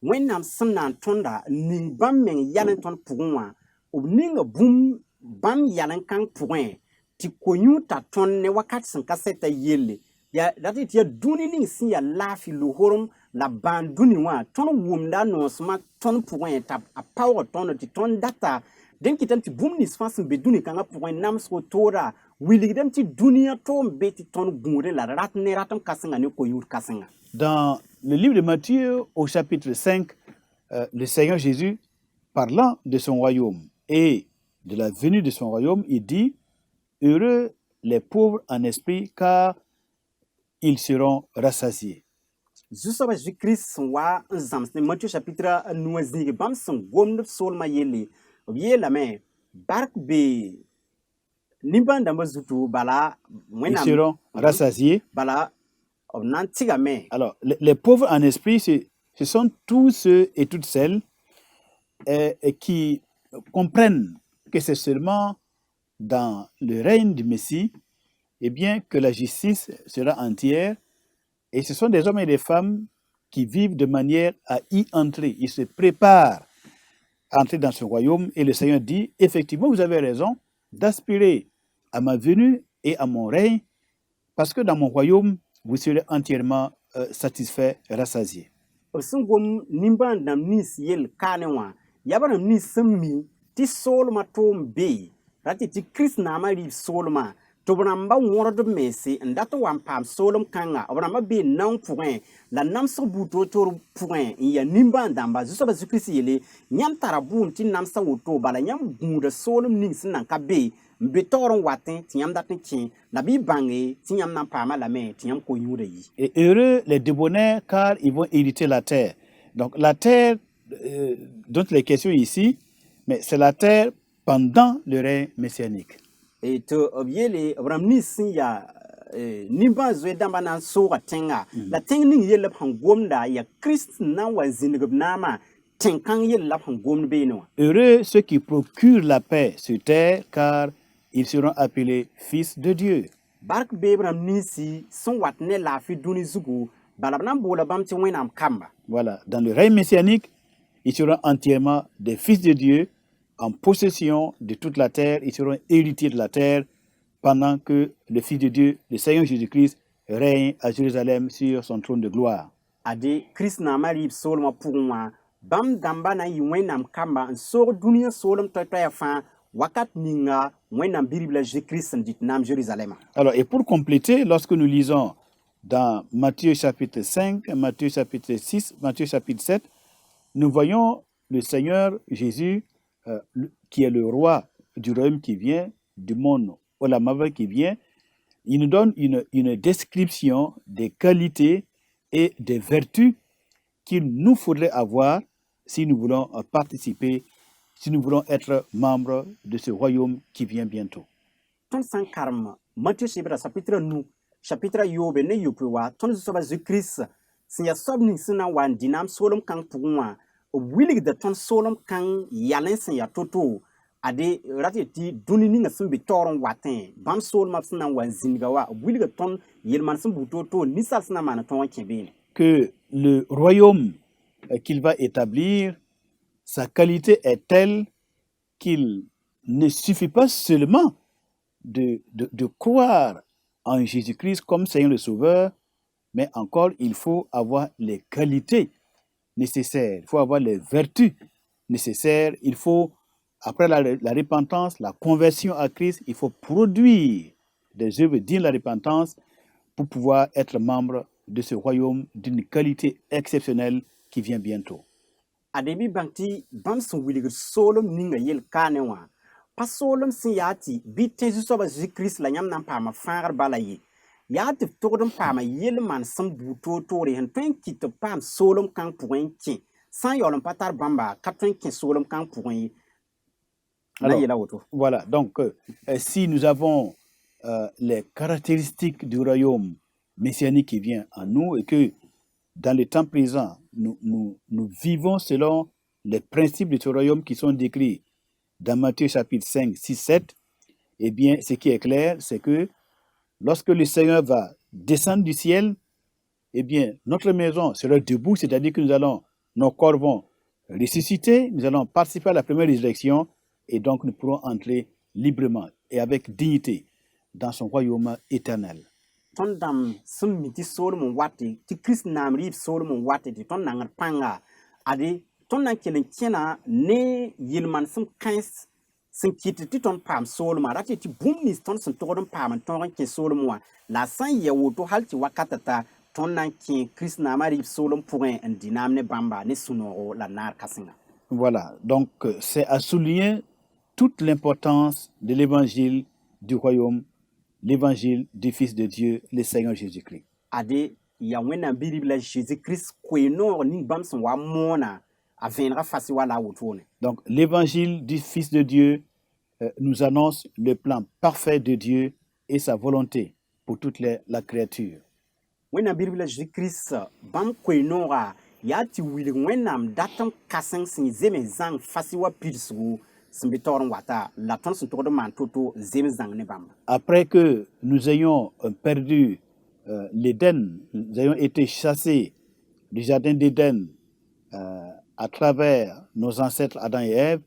S3: When I'm son tonda, ning bam men yalan ton pouin, ou ning a boom bam yalan kang pouin, ti konyu ta ton ne wakat san kaseta yele. Ya that it ya duni ning si ya lafi lu horum la ban duni wa ton wum da no sma ton pouin tap a power ton ti ton data. Den kitan ti boom ni sfansin be duni kanga pouin nam so tora, willi dem ti dunia ton beti ton gure la rat ne ratam kasanga ne koyur kasanga.
S2: Dans le livre de Matthieu, au chapitre 5, le Seigneur Jésus, parlant de son royaume et de la venue de son royaume, il dit « Heureux les pauvres en esprit, car ils seront rassasiés. »
S3: Jésus-Christ wa nzamsne Matthieu chapitre 9 bam son gomne solma yele obiye la me bark be nimbanda mazutu bala
S2: Ils seront rassasiés.
S3: Bala.
S2: Alors, les pauvres en esprit, ce sont tous ceux et toutes celles qui comprennent que c'est seulement dans le règne du Messie, eh bien, que la justice sera entière. Et ce sont des hommes et des femmes qui vivent de manière à y entrer. Ils se préparent à entrer dans ce royaume. Et le Seigneur dit, effectivement, vous avez raison d'aspirer à ma venue et à mon règne, parce que dans mon royaume, vous serez entièrement satisfait, rassasié.
S3: Tobnamba wonde mesi ndato wampam solom kanga obnamba be nan point la nam so buto tor point ya nimba ndamba Zusoba Jésus-Christ yele nyam tarabun ti nam sa woto bala nyam gunda solom ning nan ka be betoron watin tiam datin kin la bi bangé tiam nan pama la me tiam ko yude yi.
S2: Et heureux les débonnaires, car ils vont hériter la terre. Donc la terre dont les questions ici, mais c'est la terre pendant le règne messianique.
S3: Et to obiele obramni sin ya nimba zwe damba nan so tenga la tengning yele pangomda ya Christ nan wa zingnama tenkang yele pangom be no.
S2: Heureux ceux qui procurent la paix sur terre, car ils seront appelés fils de Dieu.
S3: Bark bebram nisi son watne la fi duni zugu balabnam bola bam ti wenam kamba.
S2: Voilà, dans le règne messianique, ils seront entièrement des fils de Dieu, en possession de toute la terre. Ils seront héritiers de la terre pendant que le Fils de Dieu, le Seigneur Jésus-Christ, règne à Jérusalem sur son trône de gloire.
S3: Ade Christ na marib solma pour bam damba na yi wenam kamba so dunia solom toya fa wakat ninga wenam biribla Jésus-Christ dit nam Jérusalem.
S2: Alors, et pour compléter, lorsque nous lisons dans Matthieu chapitre 5, Matthieu chapitre 6, Matthieu chapitre 7, nous voyons le Seigneur Jésus, qui est le roi du royaume qui vient, du monde Olamava qui vient. Il nous donne une description des qualités et des vertus qu'il nous faudrait avoir si nous voulons participer, si nous voulons être membres de ce royaume qui vient bientôt.
S3: tõnd sã n karem Matthieu chebra chapitre yoobe ne yopoe wa tõnd zu-soaba Zu-Kirist sẽn yaa soab ning sẽn na n wa n dɩ naam soolem kãng pʋgẽ wã b wilgda tõnd soolem kãng yalẽ sẽn yaa to-to ade rat ye tɩ dũni ninga sẽn be taoor n watẽ bãmb soolmã sẽn na n wa n zĩnga wa b wilga tõnd yel-maan sẽn bug to-to ninsaal sẽn na n maan tõog n kẽ beene.
S2: Que le royaume qu'il va établir, sa qualité est telle qu'il ne suffit pas seulement de croire en Jésus-Christ comme Seigneur le Sauveur, mais encore il faut avoir les qualités nécessaires, il faut avoir les vertus nécessaires, il faut, après la repentance, la conversion à Christ, il faut produire des œuvres dignes de la repentance pour pouvoir être membre de ce royaume d'une qualité exceptionnelle qui vient bientôt.
S3: Adebi bãng tɩ bãmb sẽn wilgd soolem ninga yel-kaane wã pa soolem sẽn yaa tɩ bɩ tẽ zu-soaba Zu-Kirist la yãmb na n paama fãagr bala ye yaa tɩ b togd n paama yel-maan sẽn bug toor-toore sẽn tõe n kɩt tɩ b paam soolem kãng pʋgẽ n kẽ sã n yaool n pa tar bãmba ka tõe n kẽ soolem kãng pʋgẽ ye. La
S2: Alors,
S3: yela woto.
S2: voilà, donc si nous avons les caractéristiques du royaume messianique qui vient en nous et que dans le temps présent, nous vivons selon les principes de ce royaume qui sont décrits dans Matthieu chapitre 5, 6, 7, eh bien, ce qui est clair, c'est que lorsque le Seigneur va descendre du ciel, eh bien, notre maison sera debout, c'est-à-dire que nos corps vont ressusciter, nous allons participer à la première résurrection et donc nous pourrons entrer librement et avec dignité dans son royaume éternel.
S3: Tõnd dãmb sẽn mi tɩ soolem n wate tɩ Kirist naam rɩɩb soolem n wate tɩ tõnd nangr pãnga ade tõnd na n kell n kẽna ne yel-maan sẽn kãens sẽn kɩt tɩ tõnd paam soolmã rat tɩ bũmb nins tõnd sẽn togd n paam n tõog n kẽ soolem wã la a sã n ya woto hal tɩ wakata ta tõnd na n kẽ Kirist naamã rɩɩb soolem pʋgẽ n dɩ naam ne bãmba ne sũ-noogo la naar kãsenga.
S2: Voilà, donc c'est à souligner toute l'importance de l'évangile du royaume, l'évangile du Fils de Dieu, le Seigneur Jésus-Christ.
S3: Ade ya wẽnnaam bi-rib la Jésus-Christ koe-noog ning bãmb sẽn wa moona a vẽenega fasɩ wala a wotone.
S2: Donc l'évangile du Fils de Dieu nous annonce le plan parfait de Dieu et sa volonté pour toute la créature.
S3: Wẽnnaam bi-rib la Jésus-Christ bãmb koe-nooga yaa tɩ wilg wẽnnaam dat n kãseng sẽn zeme zãng fasɩ wa pidsgu sẽn be taoor n wata la tõnd sẽn togd n maan to-to zem zãng ne bãmba.
S2: Après que nous ayons perdu l'Éden, nous ayons été chassés du jardin d'Éden à travers nos ancêtres Adam et Ève,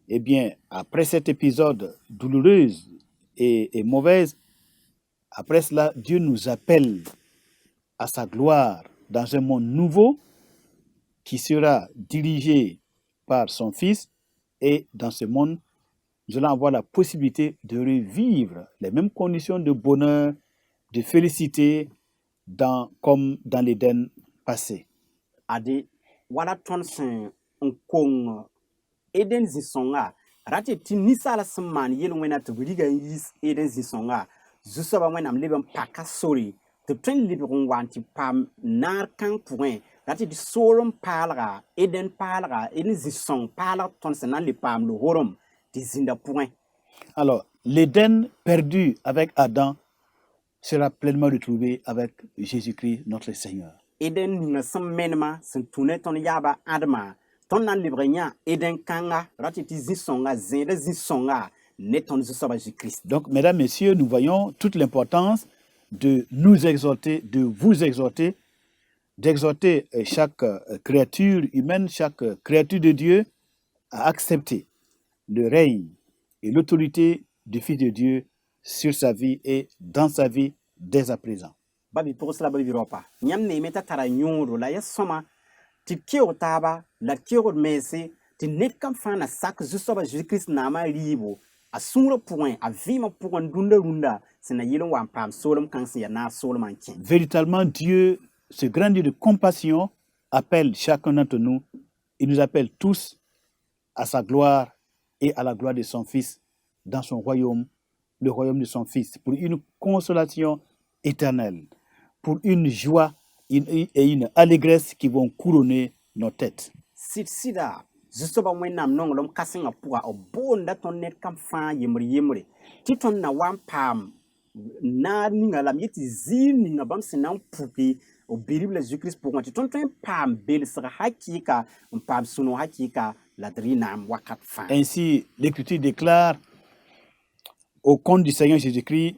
S2: eh bien, après cet épisode douloureux et mauvaise, après cela, Dieu nous appelle à sa gloire dans un monde nouveau qui sera dirigé par son Fils. Et dans ce monde, nous allons avoir la possibilité de revivre les mêmes conditions de bonheur, de félicité, comme dans l'Éden passé.
S3: Ade wala tõnd sẽn n kong Eden zĩ-sõnga rat tɩ ninsaala sẽn maan yel-wẽna tɩ b riga n yiis Eden zĩ-sõnga zu-soaba wẽnnaam leb n paka sore tɩ b tõe n lebg n wa n tɩ paam naar kãng pʋgẽ rat tɩ soolem paalga Eden zĩ-sõng paalg tõnd sẽn na n le paam lo-horem tɩ zĩnda pʋgẽ.
S2: Alors, l'Éden perdu avec Adam sera pleinement retrouvé avec Jésus-Christ, notre Seigneur.
S3: Eden ninga sẽn menema sẽn tũ ne tõnd yaaba ãdmã tõnd na n lebg yã Eden kãnga rat tɩ zĩ-sõnga zẽeda zĩ-sõnga ne tõnd zu-soaba Jésus-Christ.
S2: Donc, mesdames, messieurs, nous voyons toute l'importance de nous exhorter, de vous exhorter, d'exhorter chaque créature humaine, chaque créature de Dieu à accepter le règne et l'autorité du Fils de Dieu sur sa vie et dans sa vie dès à présent.
S3: Babi pʋgs la babi ropa yãmb neeme t'a tara yõodo la ya sõma tɩ d keoog taaba la d keoogd meese tɩ ned kam fãa na sak zu-soaba Jésus-Kirist naamã rɩɩbo a sũurã pʋgẽ a vɩɩmã pʋgẽ rũndã sẽn na yɩl n wa n paam soolem kãng sẽn yaa naar soolmã n kẽ.
S2: Véritablement, Dieu, ce grand Dieu de compassion, appelle chacun d'entre nous il nous appelle tous à sa gloire et à la gloire de son Fils dans son royaume, le royaume de son Fils, pour une consolation éternelle, pour une joie et une allégresse qui vont couronner nos têtes.
S3: Sida zusoba wẽnnaam nonglem kãsengã pʋga b boonda tõnd ned kam fãa yembre tɩ tõnd na wa n paam naag ninga la m yetɩ ziir ninga bãmb sẽn na n puke b bi-ribla zu-kirist pʋgẽ tɩ tõnd tõe n paam belsg hakɩɩka n paam sũ-no hakɩɩka la d rɩ-naam wakat fãa.
S2: Ainsi, l'Écriture déclare au compte du Seigneur Jésus-Christ,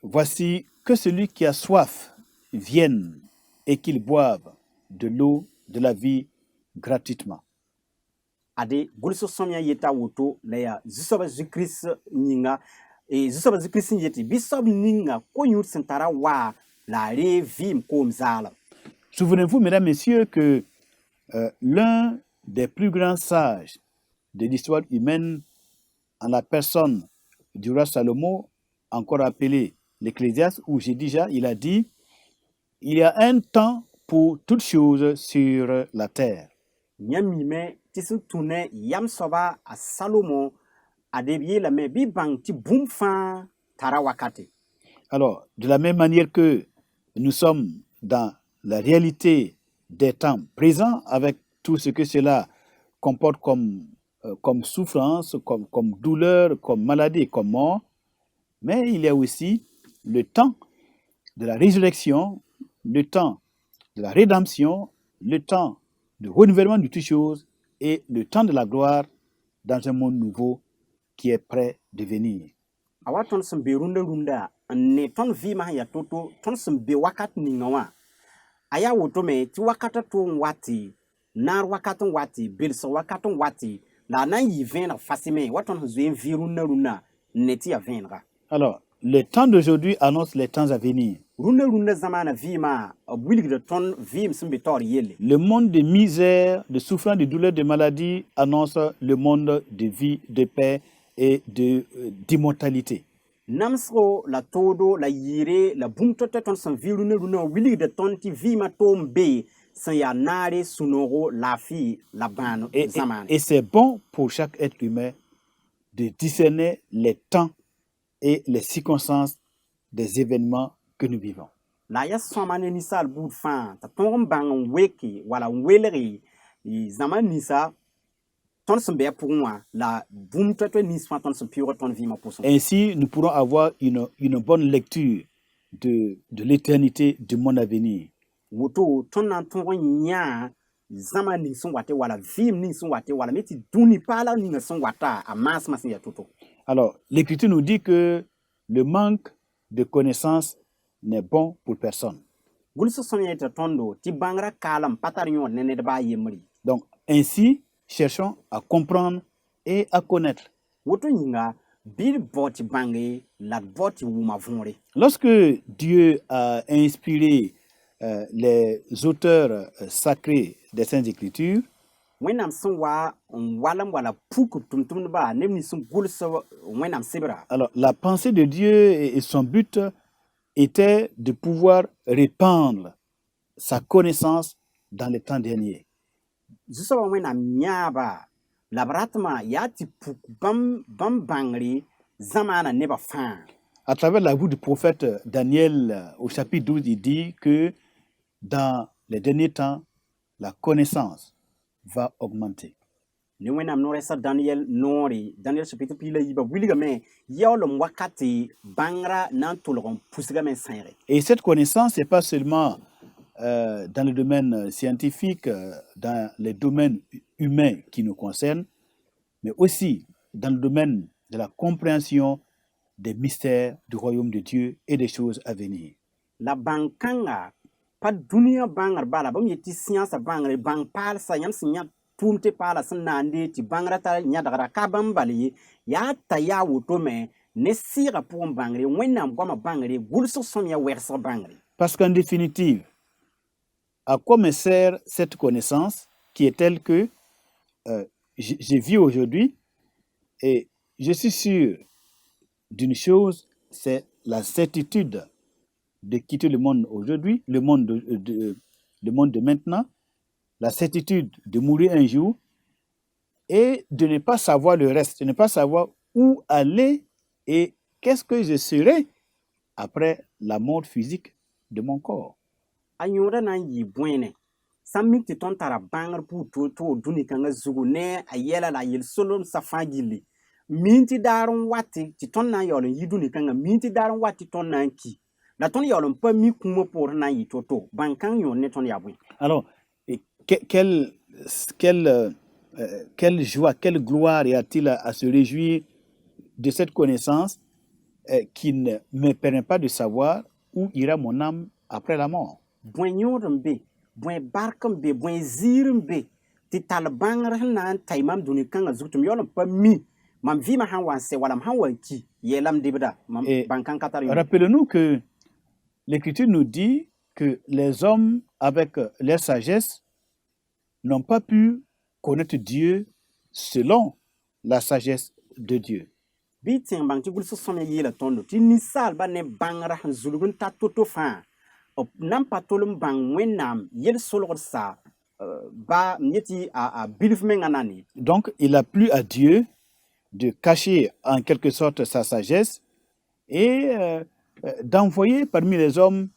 S2: voici que celui qui a soif vienne et qu'il boive de l'eau de la vie gratuitement.
S3: Ade gʋlsg sõmyã yeta woto la yaa zu-soaba zu-kirist yĩnga zu-soaba zu-kirist n yetɩ bɩ-soab ninga ko-yũud sẽn tara waa la a ree vɩɩm koom zaalem.
S2: Souvenez-vous, mesdames, messieurs, que l'un des plus grands sages de l'histoire humaine, en la personne du roi Salomon, encore appelé l'Ecclésiaste, ou j'ai déjà, il a dit, il y a un temps pour toutes choses sur la terre.
S3: Yãmb mime tɩ sẽn tũne yam soaba a Salomon ade b yeelame bɩ bãng tɩ bũmb fãa tara wakate.
S2: Alors, de la même manière que nous sommes dans la réalité des temps présents, avec tout ce que cela comporte comme souffrance, comme douleur, comme maladie, comme mort, mais il y a aussi le temps de la résurrection, le temps de la rédemption, le temps de renouvellement de toutes choses et le temps de la gloire dans un monde nouveau qui est prêt de venir.
S3: A wa tõnd sẽn be rũndã n ne tõnd vɩɩmã sẽn yaa to-to tõnd sẽn be wakat ninga wã a yaa wotome tɩ wakatã to n wate naar wakat n wate belsg wakat n wate la a na n yɩ vẽeneg fasime wa tõnd sẽn zoe n vɩ rũndã n ne tɩ yaa vẽenega.
S2: Alors, le temps d'aujourd'hui annonce les temps à venir.
S3: Rũndã zamaana vɩɩmã b wilgda tõnd vɩɩm sẽn be taoor yelle.
S2: Le monde de misère, de souffrance, de douleur, de maladie annonce le monde de vie, de paix et d'immortalité.
S3: Namsgo la todo la yire la bũmb tõt tõnd sẽn vɩ rũndã wilgda tõnd tɩ vɩɩmã toom bee sẽn yaa naare sũ-noogo laafɩ la bãan zamaana.
S2: Et c'est bon pour chaque être humain de discerner les temps et les circonstances des événements que nous vivons.
S3: La yaa sõma ne ninsaal buud fãa t'a tõog n bãng n weke wala n welge zãma ninsã tõnd sẽn be a pʋgẽ wã la bũmb tõt nins fãa tõnd sẽn pɩʋʋg tõnd vɩɩmã pʋsẽ.
S2: Ainsi, nous pourrons avoir une bonne lecture de l'éternité du monde à venir.
S3: Woto tõnd na n tõog n yãa zãma ning sẽn wate wala vɩɩm ning sẽn wate wala me tɩ dũni paala ninga sẽn wata a maasmã sẽn yaa to-to.
S2: Alors, l'Écriture nous dit que le manque de connaissance n'est bon pour personne.
S3: Gʋlsg sõm yetɩ tõndo tɩ bãngrã kaalem pa tar yõod ne ned baa yembre.
S2: Donc, ainsi, cherchons à comprendre et à connaître.
S3: Woto yĩnga bɩ d bao tɩ bãnge la d bao tɩ wʋma võore.
S2: Lorsque Dieu a inspiré les auteurs sacrés des Saintes Écritures,
S3: Wẽnnaam sẽn wa n walem wala puk b tʋm-tʋmdbã neb nins sẽn gʋls wẽnnaam sebra.
S2: alors la pensée de Dieu et son but était de pouvoir répandre sa connaissance dans les temps derniers.
S3: Zu-soabã wẽnnaam yãaba la b ratmã yaa tɩ puk bãmb bãngre zamaana nebã fãa.
S2: À travers la bouche du prophète Daniel, au chapitre 12, il dit que dans les derniers temps, la connaissance va augmenter.
S3: Ne wẽnnaam no-rɛɛsa Daniel noore Daniel chapitre piila yiba wilgame yaoolem wakate bãngrã na n tolg n pusgame n sãyge.
S2: Et cette connaissance, n'est pas seulement dans le domaine scientifique, dans les domaines humains qui nous concernent, mais aussi dans le domaine de la compréhension des mystères du royaume de Dieu et des choses à venir.
S3: La bãng-kãnga pa dũniyã bãngr bala bãmb yetɩ sciensa bãngre bãng paalsa yãmb sẽn yã tʋʋm tɩ paala sẽn na n dee tɩ bãngrã t'a yãdgra ka bãmb bal ye yaa t'a yaa wotome ne sɩɩgã pʋgẽ bãngre wẽnnaam goamã bãngre gʋlsg sõm ya wɛgsg bãngre.
S2: Parce qu'en définitive, à quoi me sert cette connaissance qui est telle que je vis aujourd'hui et je suis sûr d'une chose, c'est la certitude de quitter le monde aujourd'hui, le monde de maintenant, la certitude de mourir un jour et de ne pas savoir le reste, de ne pas savoir où aller et qu'est-ce que je serai après la mort physique de mon corps.
S3: a yõoda na n yɩ bõene sãn mik tɩ tõnd tara bãngr pʋʋ toor dũni kãngã zugu ne a yɛla la a yel-solomsã fãa gilli miin tɩ daar n wat tɩ tõnd na n yaool n yɩ dũni kãngã miin tɩ daar n wat tɩ tõnd na n ki la tõnd yaool n pa mi kũumã poorẽ na n yɩ to-to bãn-kãng yõod ne tõnd yaa bõe.
S2: Alors, quelle joie, quelle gloire y a-t-il à se réjouir de cette connaissance qui ne me permet pas de savoir où ira mon âme après la mort.
S3: bõe yõod n be bõe bark n be bõe ziir n be tɩ tall bãngr sẽn na n taɩ mam dũni kãngã zug tɩ m yaool n pa mi mam vɩɩmã sãn wa n sɛ wala m sãn wa n ki yɛɛla m debda
S2: Et
S3: bãn-kãng ka tar yõod.
S2: rappelons-nous que l'Écriture nous dit que les hommes, avec leur sagesse, n'ont pas pu connaître Dieu selon la sagesse de Dieu.
S3: bɩ y tẽng bãng tɩ gʋlsg sõmya yeela tõndo tɩ ninsaalbã ne bãngrã sẽn zulg n ta to-to fãa b na n pa tol n bãng wẽnnaam yel-solgdsa ba m yetɩ a bilf mengã nane.
S2: Donc, il a plu à Dieu de cacher en quelque sorte sa sagesse et d'envoyer parmi les hommes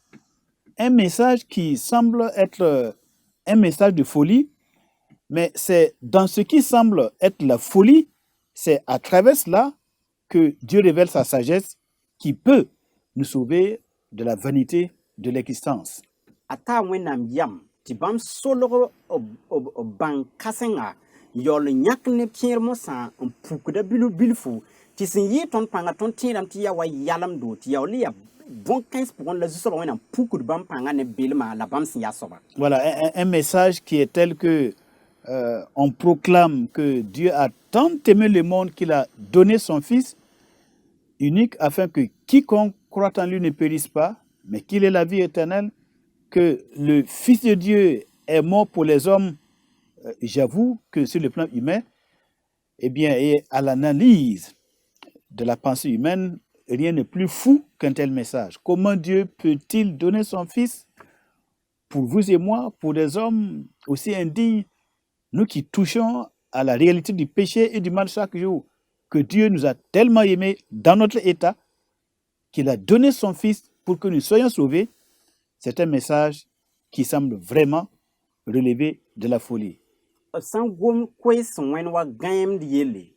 S2: un message qui semble être un message de folie, mais c'est dans ce qui semble être la folie, c'est à travers cela que Dieu révèle sa sagesse qui peut nous sauver de la vanité de l'existence.
S3: A taa wẽnnaam yam tɩ bãmb solg b bãng-kãsengã yaool n yãk ne kẽer mosã n pukda bilfu tɩ sẽn yɩɩ tõnd pãnga tõnd tẽedame tɩ yaa wa yalemdo tɩ yaool yaa bõn-kãens pʋgẽ la zu-soabã wẽnnaam pukd bãmb pãnga ne belmã la bãmb sẽn yaa soaba.
S2: Voilà, un message qui est tel que on proclame que Dieu a tant aimé le monde qu'il a donné son Fils unique afin que quiconque croit en lui ne périsse pas, mais qu'il ait la vie éternelle, que le Fils de Dieu est mort pour les hommes. J'avoue que sur le plan humain, eh bien, et à l'analyse de la pensée humaine, rien n'est plus fou qu'un tel message. Comment Dieu peut-il donner son Fils pour vous et moi, pour des hommes aussi indignes, nous qui touchons à la réalité du péché et du mal chaque jour, que Dieu nous a tellement aimés dans notre état, qu'il a donné son Fils pour que nous soyons sauvés, c'est un message qui semble vraiment relever de la folie.
S3: Sãn gom koɛɛg sẽn wẽnd wa gãeemd yelle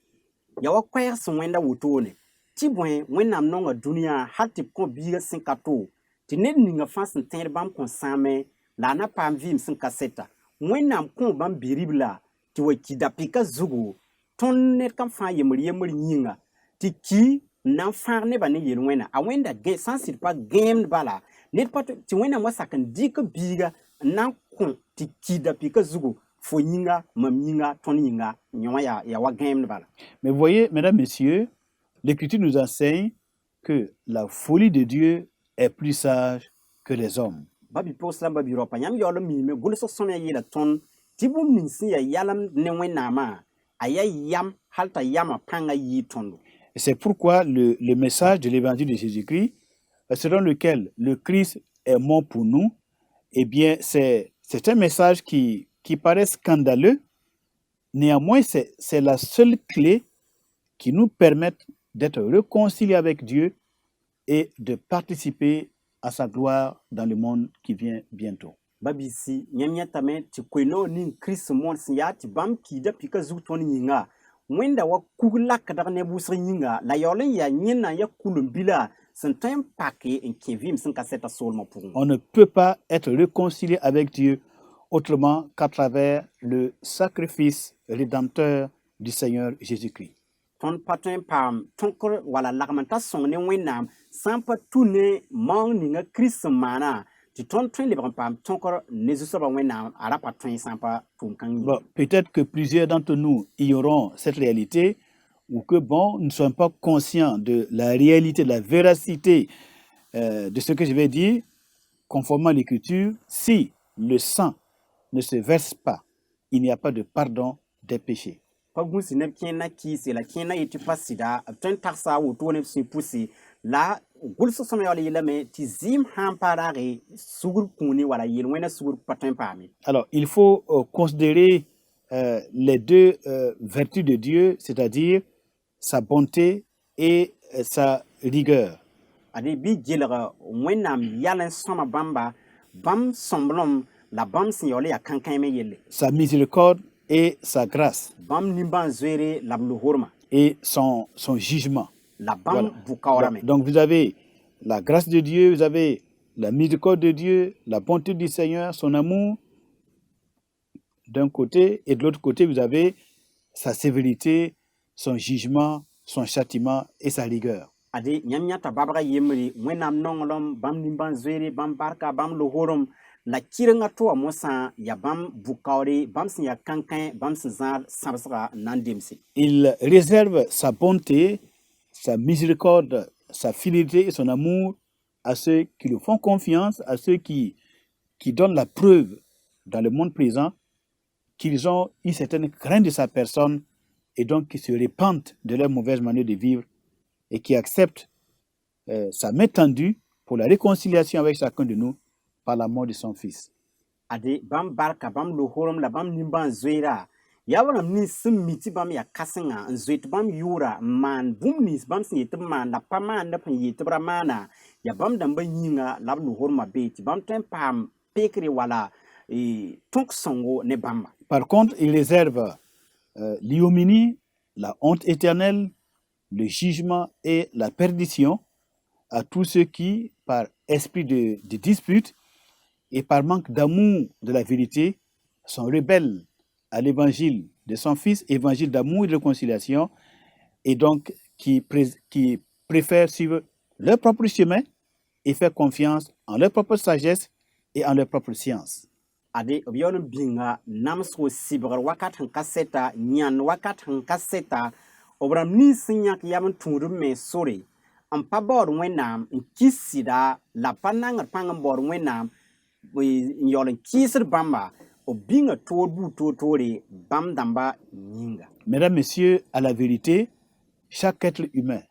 S3: yaa wa koɛɛg sẽn wẽnda wotone tɩ bõe wẽnnaam nonga dũniyã hal tɩ b kõ biigã sẽn ka to tɩ ned ninga fãa sẽn tẽed bãmb kõn sãame la a na paam vɩɩm sẽn ka seta wẽnnaam kõ bãmb bi-ribla tɩ wa ki da-pɩkã zugu tõnd ned kam fãa yembr yĩnga tɩ ki n na n fãag nebã ne yel-wẽna a wẽnda sã n sɩd pa gãeemd bala ned pa tɩ wẽnnaam wa sak n dɩk biiga n na n kõ tɩ ki da-pɩkã zugu fo yĩnga mam yĩnga tõnd yĩnga yõwã yaa wa gãeemd bala.
S2: Mais voyez, mesdames, messieurs, l'Écriture nous enseigne que la folie de Dieu est plus sage que les hommes.
S3: Ba bi-pʋgs la ba bi-raopã yãmb yaool n miime gʋlsg sõmya yeela tõnd tɩ bũmb ning sẽn yaa yalem ne wẽnnaamã a yaa yam hal t'a yamã pãnga yɩɩ tõndo.
S2: Et c'est pourquoi le message de l'évangile de Jésus-Christ, selon lequel le Christ est mort pour nous, eh bien, c'est un message qui paraît scandaleux. Néanmoins, c'est la seule clé qui nous permet d'être réconciliés avec Dieu et de participer à sa gloire dans le monde qui vient bientôt.
S3: Ba bisi yãmb yẽtame tɩ koe-noog ning kirist mood sẽn yaa tɩ bãmb kiida pika zug tõnd yĩnga wẽnda wa kug lakdg ne wʋsg yĩnga la yaool n yaa yẽnna n yaa kul-n-bila sẽn tõe n pake n kẽ vɩɩm sẽn ka sɛta soolmã pʋgẽ.
S2: On ne peut pas être réconcilié avec Dieu autrement qu'à travers le sacrifice rédempteur du Seigneur Jésus-Christ.
S3: Tõnd pa tõe n paam tõkr wala lagm n ta sõng ne wẽnnaam sã n pa tu ne maoong ninga kirist sẽn maana tɩ tõnd tõe n lebg n paam tõkr ne zu-soabã wẽnnaam a ra pa tõe sã n pa tʋʋm kãng.
S2: Bon, peut-être que plusieurs d'entre nous ignorons cette réalité ou que, bon, nous ne sommes pas conscients de la réalité, de la véracité de ce que je vais dire, conformément à l'Écriture. Si le sang ne se verse pas, il n'y a pas de pardon des péchés.
S3: Pa gũsi neb kẽenã kiise la kẽenã yetɩ pa sɩda b tõe n tagsa a woto neb sẽn pʋse la gʋlsg sõm yaool yeelame tɩ zɩɩm sã n pa raage sugr kũuni wala yel-wẽna sugr pa tõe n paame.
S2: Alors, il faut considérer les deux vertus de Dieu, c'est-à-dire sa bonté et sa rigueur.
S3: ade bi jelga wẽnnaam yal n sõma bãmba bãmb sõmblem la bãmb sẽn yaool yaa kãn-kãeme yelle
S2: Sa miséricorde et sa grâce
S3: bãmb nimbãan-zoeere la b lohormã
S2: et son jugement.
S3: la
S2: Voilà.
S3: bãmb bu-kaoorame
S2: Donc vous avez la grâce de Dieu, vous avez la miséricorde de Dieu, la bonté du Seigneur, son amour d'un côté, et de l'autre côté, vous avez sa sévérité, son jugement, son châtiment et sa rigueur.
S3: ade yãmb yãta babga yembre wẽnnaam nonglem bãmb nimbãan-zoeere bãmb barka bãmb lohorem la kɩrengã tɩ wa mosã yaa bãmb bu-kaoore bãmb sẽn yaa kãn-kãe bãmb sẽn zãad sãbsga n na n demse
S2: Il réserve sa bonté, sa miséricorde, sa fidélité et son amour à ceux qui le font confiance, à ceux qui donnent la preuve dans le monde présent qu'ils ont une certaine crainte de sa personne et donc qui se repentent de leur mauvaise manière de vivre et qui acceptent sa main tendue pour la réconciliation avec chacun de nous par la mort de son Fils.
S3: ade bãmb barka bãmb lohorem la bãmb nimbãan-zoeera yaa wa rãmb nins sẽn mi tɩ bãmb yaa kãsengã n zoet bãmb yʋʋra n maan bũmb nins bãmb sẽn yet tɩ b maan la pa maanda p n yet tɩ b ra maana yaa bãmb dãmbã yĩnga la b lohormã be tɩ bãmb tõe n paam pekre wala tõk-sõngo ne bãmba
S2: Par contre, il réserve l'ignominie, la honte éternelle, le jugement et la perdition à tous ceux qui, par esprit de dispute et par manque d'amour de la vérité, sont rebelles à l'évangile de son Fils, évangile d'amour et de réconciliation, et donc qui préfèrent suivre leur propre chemin et faire confiance en leur propre sagesse et en leur propre science.
S3: ade b yaool n bĩnga namsgo sɩbgr wakat sẽn ka sɛta yãnd wakat sẽn ka sɛta b rãmb nins sẽn yãk yam n tũud b me sore n pa baood wẽnnaam n kis sɩda la pa nangr pãng n baood wẽnnaam n yaool n kɩɩsd bãmba b bĩnga toor buu toor-toore bãmb dãmba yĩnga.
S2: Mesdames, Messieurs, à la vérité, chaque être humain,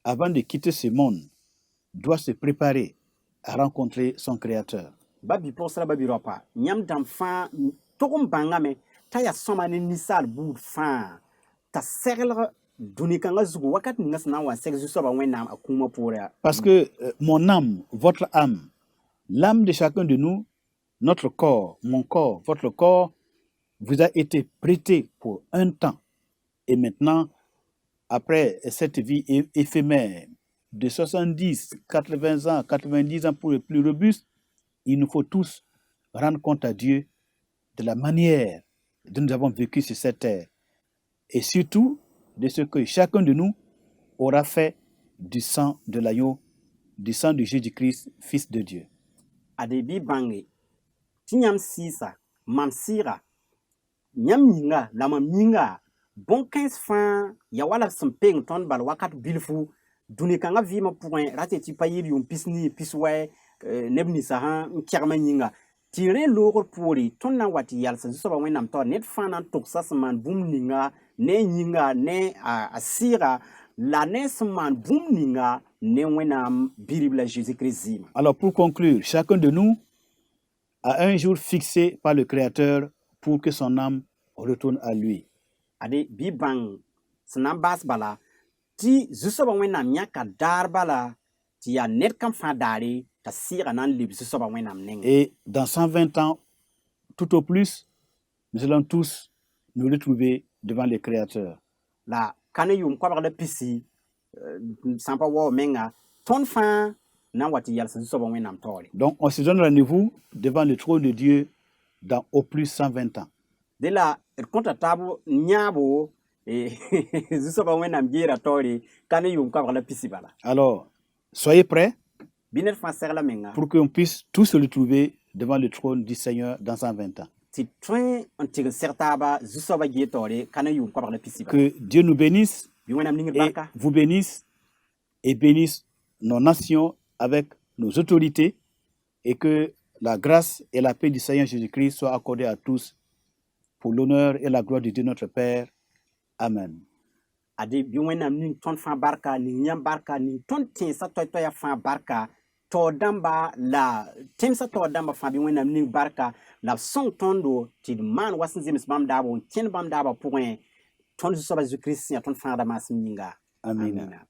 S2: avant de quitter ce monde, doit se préparer à rencontrer son Créateur.
S3: ba bi-pʋgsra ba bi-raopa yãmb dãmb fãa tog n bãngame t'a yaa sõma ne ninsaal buud fãa t'a seglg dũni-kãngã zugu wakat ninga sẽn na n wa n seg zu-soabã wẽnnaam a kũumã poorã.
S2: Parce que mon âme, votre âme, l'âme de chacun de nous, notre corps, mon corps, votre corps, vous a été prêté pour un temps. Et maintenant, après cette vie éphémère de 70, 80 ans, 90 ans pour les plus robustes, il nous faut tous rendre compte à Dieu de la manière dont nous avons vécu sur cette terre. Et surtout, de ce que chacun de nous aura fait du sang de l'agneau, du sang de Jésus-Christ, Fils de Dieu.
S3: ade bɩ bãnge tɩ yãmb sɩɩsa mam sɩɩga yãmb yĩnga la mam yĩnga bõn-kãens fãa ya wala sẽn peng tõnd bal wakat bilfu dũni-kãngã vɩɩmã pʋgẽ ra tɩ pa yɩl yʋʋm pis nii pis wɛ neb ninsã sãn n kɛgmã yĩnga tɩ rẽ loogr poore tõnd na n wa tɩ yalsa zu-soabã wẽnnaam taoor ned fãa na n togsa sẽn maan bũmb ninga ne yĩnga ne a sɩɩga la ne sẽn maan bũmb ninga ne wẽnnaam bi-rib la Jésus-Christ zɩɩma.
S2: Alors pour conclure, chacun de nous a un jour fixé par le Créateur pour que son âme retourne à lui.
S3: ade bɩ bãng sẽn na n baas bala tɩ zu-soabã wẽnnaam yãka daar bala tɩ yaa ned kãm fãa daare t'a sɩɩga na n leb zu-soabã wẽnnaam nengẽ.
S2: Et dans 120 ans, tout au plus, nous allons tous nous retrouver devant le Créateur.
S3: la ka ne yʋʋm koabg la pisi sã n pa wao menga tõnd fãa na n wa tɩ yalsa zu-soabã wẽnnaam taoore.
S2: Donc on se donne rendez-vous devant le trône de Dieu dans au plus 120 ans.
S3: de la d kõta taab yãabo zu-soabã wẽnnaam geera taoore ka ne yʋʋm koabg la pisi bala.
S2: Alors, soyez prêts
S3: bɩ ned fãa segla menga
S2: pour qu'on puisse tous se retrouver devant le trône du Seigneur dans 120 ans.
S3: tɩ tõe n tɩg n seg taaba zu-soabã gee taoore ka ne yʋʋm koabg la pisi bala.
S2: Que Dieu nous bénisse
S3: bɩ wẽnnaam ningd
S2: et
S3: barka
S2: vous bénisse et bénisse nos nations avec nos autorités et que la grâce et la paix du Seigneur Jésus-Christ soient accordées à tous pour l'honneur et la gloire de Dieu notre Père. Amen.
S3: ade bɩ wẽnnaam ning tõnd fãa barka ning yãmb barka ning tõnd tẽesa toɛ-toɛɛgã fãa barka to damba la temsa to damba fabi wena ning barka la song tondo ti man wasin zemis bam dabo ken bam daba point ton so ba Jésus Christ ya ton fanda mas minga
S2: Amina.
S3: amina